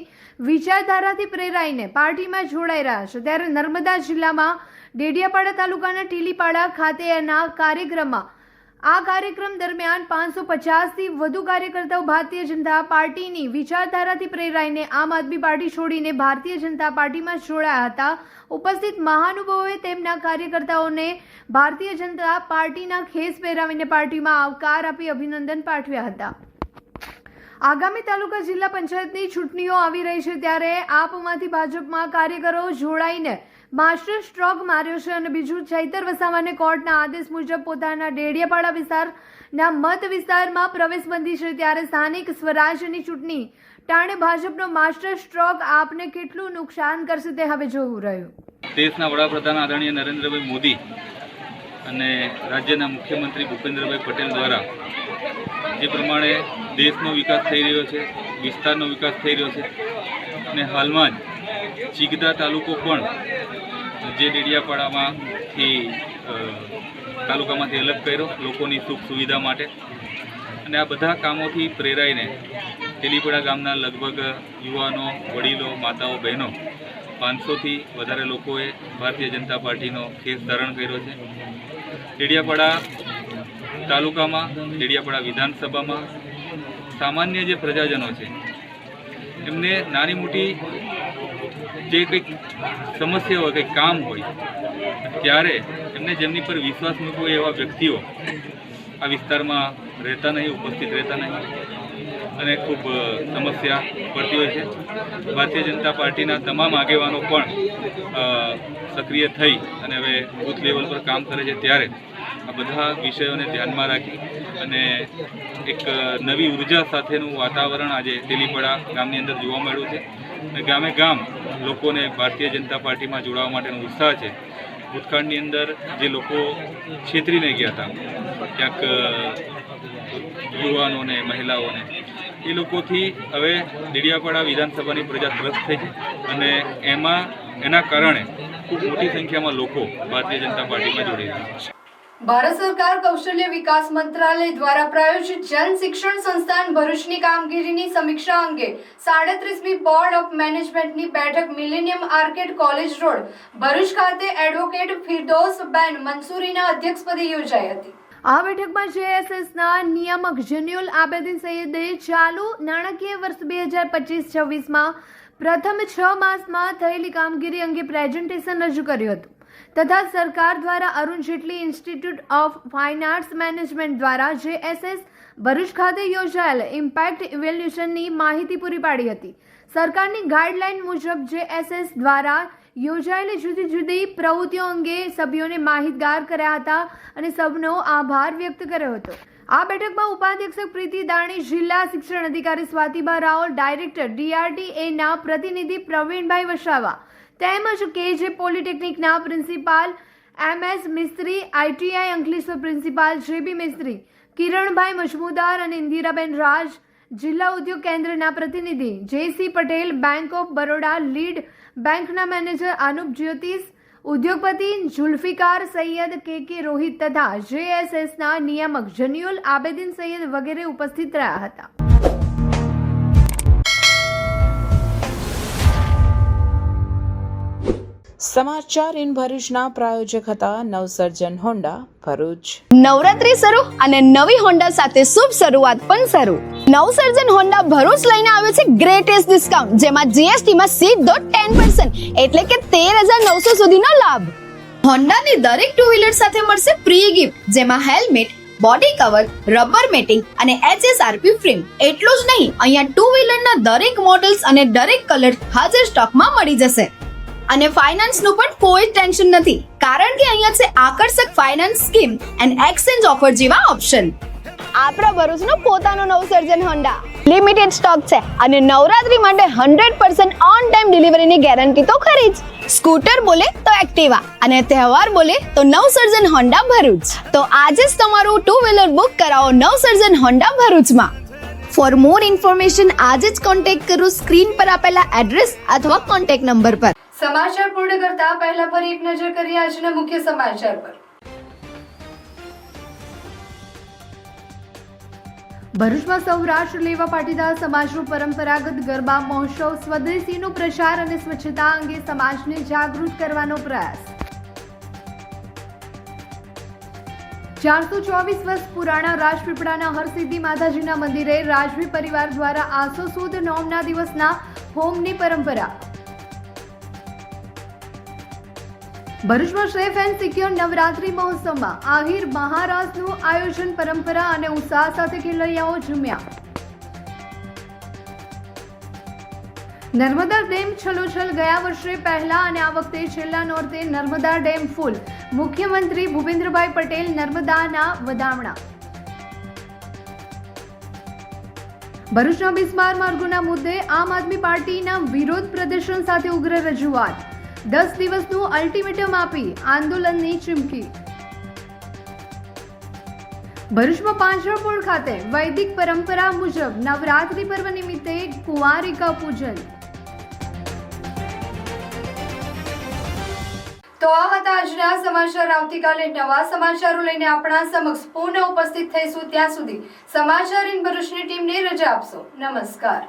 વિચારધારાથી પ્રેરાઈને પાર્ટીમાં જોડાઈ રહ્યા છે. ત્યારે નર્મદા જિલ્લામાં ડેડિયાપાડા તાલુકાના ટીલીપાડા ખાતેના કાર્યક્રમમાં આ કાર્યક્રમ દરમિયાન 550થી વધુ કાર્યકર્તાઓ ભારતીય જનતા પાર્ટીની વિચારધારાથી પ્રેરાઈને આમ આદમી પાર્ટી છોડીને ભારતીય જનતા પાર્ટીમાં જોડાયા હતા. ઉપસ્થિત મહાનુભાવોએ તેમના કાર્યકર્તાઓને ભારતીય જનતા પાર્ટીના ખેસ પહેરાવીને પાર્ટીમાં આવકાર આપી અભિનંદન પાઠવ્યા હતા. આગામી તાલુકા જિલ્લા પંચાયતની ચૂંટણીઓ આવી રહી છે. ત્યારે આપમાંથી ભાજપમાં કાર્યકરો જોડાઈને માસ્ટર સ્ટ્રોક માર્યો છે અને બીજું ચૈતર વસાવાને કોર્ટના આદેશ મુજબ પોતાના ડેડિયાપાડા વિસ્તારના મત વિસ્તારમાં પ્રવેશબંધી છે. ત્યારે સ્થાનિક સ્વરાજ્યની ચૂંટણી ટાણે ભાજપનો માસ્ટર સ્ટ્રોક આપને કેટલું નુકસાન કરશે તે હવે જોવું રહ્યું. દેશના વડાપ્રધાન આદરણીય નરેન્દ્રભાઈ મોદી અને રાજ્યના મુખ્યમંત્રી ભૂપેન્દ્રભાઈ પટેલ દ્વારા જે પ્રમાણે દેશનો વિકાસ થઈ રહ્યો છે, વિસ્તારનો વિકાસ થઈ રહ્યો છે અને હાલમાં જ ચીગદા તાલુકો પણ જે ડેડિયાપાડામાંથી તાલુકામાંથી અલગ કર્યો લોકોની સુખ સુવિધા માટે. અને આ બધા કામોથી પ્રેરાઈને ટીલીપાડા ગામના લગભગ યુવાનો, વડીલો, માતાઓ, બહેનો 500થી વધારે લોકોએ ભારતીય જનતા પાર્ટીનો ખેસ ધારણ કર્યો છે. ડેડિયાપાડા તાલુકામાં, ડેડિયાપાડા વિધાનસભામાં સામાન્ય જે પ્રજાજનો છે એમને નાની મોટી જે કંઈક સમસ્યા હોય, કંઈક કામ હોય ત્યારે એમને જેમની પર વિશ્વાસ મૂકવો એવા વ્યક્તિઓ આ વિસ્તારમાં રહેતા નહીં, ઉપસ્થિત રહેતા નહીં અને ખૂબ સમસ્યા પડતી હોય છે. ભારતીય જનતા પાર્ટીના તમામ આગેવાનો પણ સક્રિય થઈ અને હવે બૂથ લેવલ પર કામ કરે છે. ત્યારે આ બધા વિષયોને ધ્યાનમાં રાખી અને એક નવી ઉર્જા સાથેનું વાતાવરણ આજે ટીલીપાડા ગામની અંદર જોવા મળ્યું છે. અને ગામે ગામ લોકોને ભારતીય જનતા પાર્ટીમાં જોડાવા માટેનો ઉત્સાહ છે. ભૂતકાળની અંદર જે લોકો છેતરીને ગયા હતા ક્યાંક યુવાનોને, મહિલાઓને, એ લોકોથી હવે ડેડિયાપાડા વિધાનસભાની પ્રજા ત્રસ્ત થઈ છે અને એના કારણે ખૂબ મોટી સંખ્યામાં લોકો ભારતીય જનતા પાર્ટીમાં જોડાઈ રહ્યા છે. ભારત સરકાર કૌશલ્ય વિકાસ મંત્રાલય દ્વારા પ્રાયોજિત જન શિક્ષણ સંસ્થાન ભરૂચની કામગીરીની સમીક્ષા અંગે 37મી બોર્ડ ઓફ મેનેજમેન્ટની બેઠક millennium arcade college road Bharuch ખાતે એડવોકેટ ફિરદૌસબેન મંસૂરીના અધ્યક્ષપદે યોજાઈ હતી. આ બેઠકમાં જેએસએસના નિયામક જન્યુલ આબેદીન સૈયદે ચાલુ નાણાકીય વર્ષ 2025-26માં પ્રથમ 6 માસમાં થયેલી કામગીરી અંગે પ્રેઝન્ટેશન રજૂ કર્યું હતું તથા સરકાર દ્વારા અરુણ જેટલી institute of fine arts management દ્વારા જેએસએસ ભરૂચ ખાતે યોજાયેલ ઇમ્પેક્ટ ઇવેલ્યુશનની માહિતી પૂરી પાડી હતી. સરકારની ગાઈડલાઇન મુજબ જેએસએસ દ્વારા યોજાયેલી જુદી જુદી પ્રવૃત્તિઓ અંગે સભ્યોને માહિતગાર કર્યા હતા અને સૌનો આભાર વ્યક્ત કર્યો હતો. આ બેઠકમાં ઉપાધ્યક્ષ પ્રીતિ દાણી, જિલ્લા શિક્ષણ અધિકારી સ્વાતિબા રાવ, ડાયરેક્ટર DRDAના પ્રતિનિધિ પ્રવીણભાઈ વસાવા તેમજ KJ પોલિટેકનિકના પ્રિન્સિપાલ MS મિસ્ત્રી, ITI અંકલેશ્વર પ્રિન્સિપાલ JB મિસ્ત્રી, કિરણભાઈ મજમુદાર અને ઇન્દિરાબેન રાજ, જિલ્લા ઉદ્યોગ કેન્દ્રના પ્રતિનિધિ JC Patel, bank of Baroda lead બેંકના મેનેજર અનુપ જ્યોતિષ, ઉદ્યોગપતિ જુલ્ફિકાર સૈયદ, KK રોહિત તથા JSSના નિયામક જન્યુલ આબેદીન સૈયદ વગેરે ઉપસ્થિત રહ્યા હતા. સમાચાર ઇન ભરૂચના પ્રાયોજક હતા નવસર્જન હોન્ડા ભરૂચ. નવરાત્રી શરૂ અને નવી હોન્ડા સાથે શુભ શરૂઆત પણ શરૂ. નવસર્જન હોન્ડા ભરૂચ લઈને આવ્યો છે ગ્રેટેસ્ટ ડિસ્કાઉન્ટ, જેમાં GST માં સીધો 10% એટલે કે 13,900 સુધીનો લાભ. હોન્ડાની દરેક ટુ વ્હીલર સાથે મળશે ફ્રી ગિફ્ટ, જેમાં helmet, body cover, rubber matting અને HSRP ફ્રેમ. એટલું જ નહીં, અહીંયા ટુ વ્હીલરના દરેક મોડલ્સ અને દરેક કલર હાજર સ્ટોકમાં મળી જશે. અને ફાઇનાન્સનું પણ કોઈ ટેન્શન નથી, કારણ કે અહીંયા છે આકર્ષક finance scheme and exchange offer જેવા ઓપ્શન. આપણા ભરૂચનો પોતાનો નવસર્જન હોન્ડા લિમિટેડ સ્ટોક છે અને નવરાત્રી માટે 100% ઓન ટાઈમ ડિલિવરીની ગેરંટી તો ખરી જ. સ્કૂટર બોલે તો એક્ટિવા અને તહેવાર બોલે તો નવસર્જન હોન્ડા ભરૂચ. તો આજે જ તમારું ટુ વ્હીલર બુક કરાવો નવસર્જન હોન્ડા ભરૂચમાં. ફોર મોર ઇન્ફોર્મેશન આજે જ કોન્ટેક્ટ કરો સ્ક્રીન પર આપેલા એડ્રેસ અથવા કોન્ટેક્ટ નંબર પર. સમાચાર પૂર્ણ કરતા પહેલા ફરી એક નજર કરીએ આજના મુખ્ય સમાચાર પર. ભરૂચમાં સૌરાષ્ટ્ર લેવા પાટીદાર સમાજનું પરંપરાગત ગરબા મહોત્સવ સ્વદેશીનો પ્રચાર અને સ્વચ્છતા અંગે સમાજને જાગૃત કરવાનો પ્રયાસ. 424 વર્ષ પુરાણા રાજપીપળાના હરસિદ્ધિ માતાજીના મંદિરે રાજવી પરિવાર દ્વારા આસો સુદ નોમના દિવસના હોમની પરંપરા. ભરૂચમાં સેફ એન્ડ સિક્યોર નવરાત્રી મહોત્સવમાં આહિર મહારાજનું આયોજન પરંપરા અને ઉત્સાહ સાથે ખેલૈયાઓ ઝૂમ્યા. નર્મદા ડેમ છલોછલ ગયા વર્ષે પહેલા અને આ વખતે છેલ્લા નોરતે નર્મદા ડેમ ફૂલ. મુખ્યમંત્રી ભૂપેન્દ્રભાઈ પટેલ નર્મદાના વધામણા. ભરૂચના બિસ્માર માર્ગોના મુદ્દે આમ આદમી પાર્ટીના વિરોધ પ્રદર્શન સાથે ઉગ્ર રજૂઆત. 10 દિવસનું અલ્ટિમેટમ આપી આંદોલનની ચીમકી. ભરૂચમાં પાંજરાપોળ ખાતે વૈદિક પરંપરા મુજબ નવરાત્રી પર્વ નિમિત્તે કુંવારિકા પૂજન. તો આ હતા આજના સમાચાર. આવતીકાલે નવા સમાચારો લઈને આપણા સમક્ષ પુનઃ ઉપસ્થિત થઈશું. ત્યાં સુધી સમાચાર ઇન ભરૂચની ટીમને રજા આપશો. નમસ્કાર.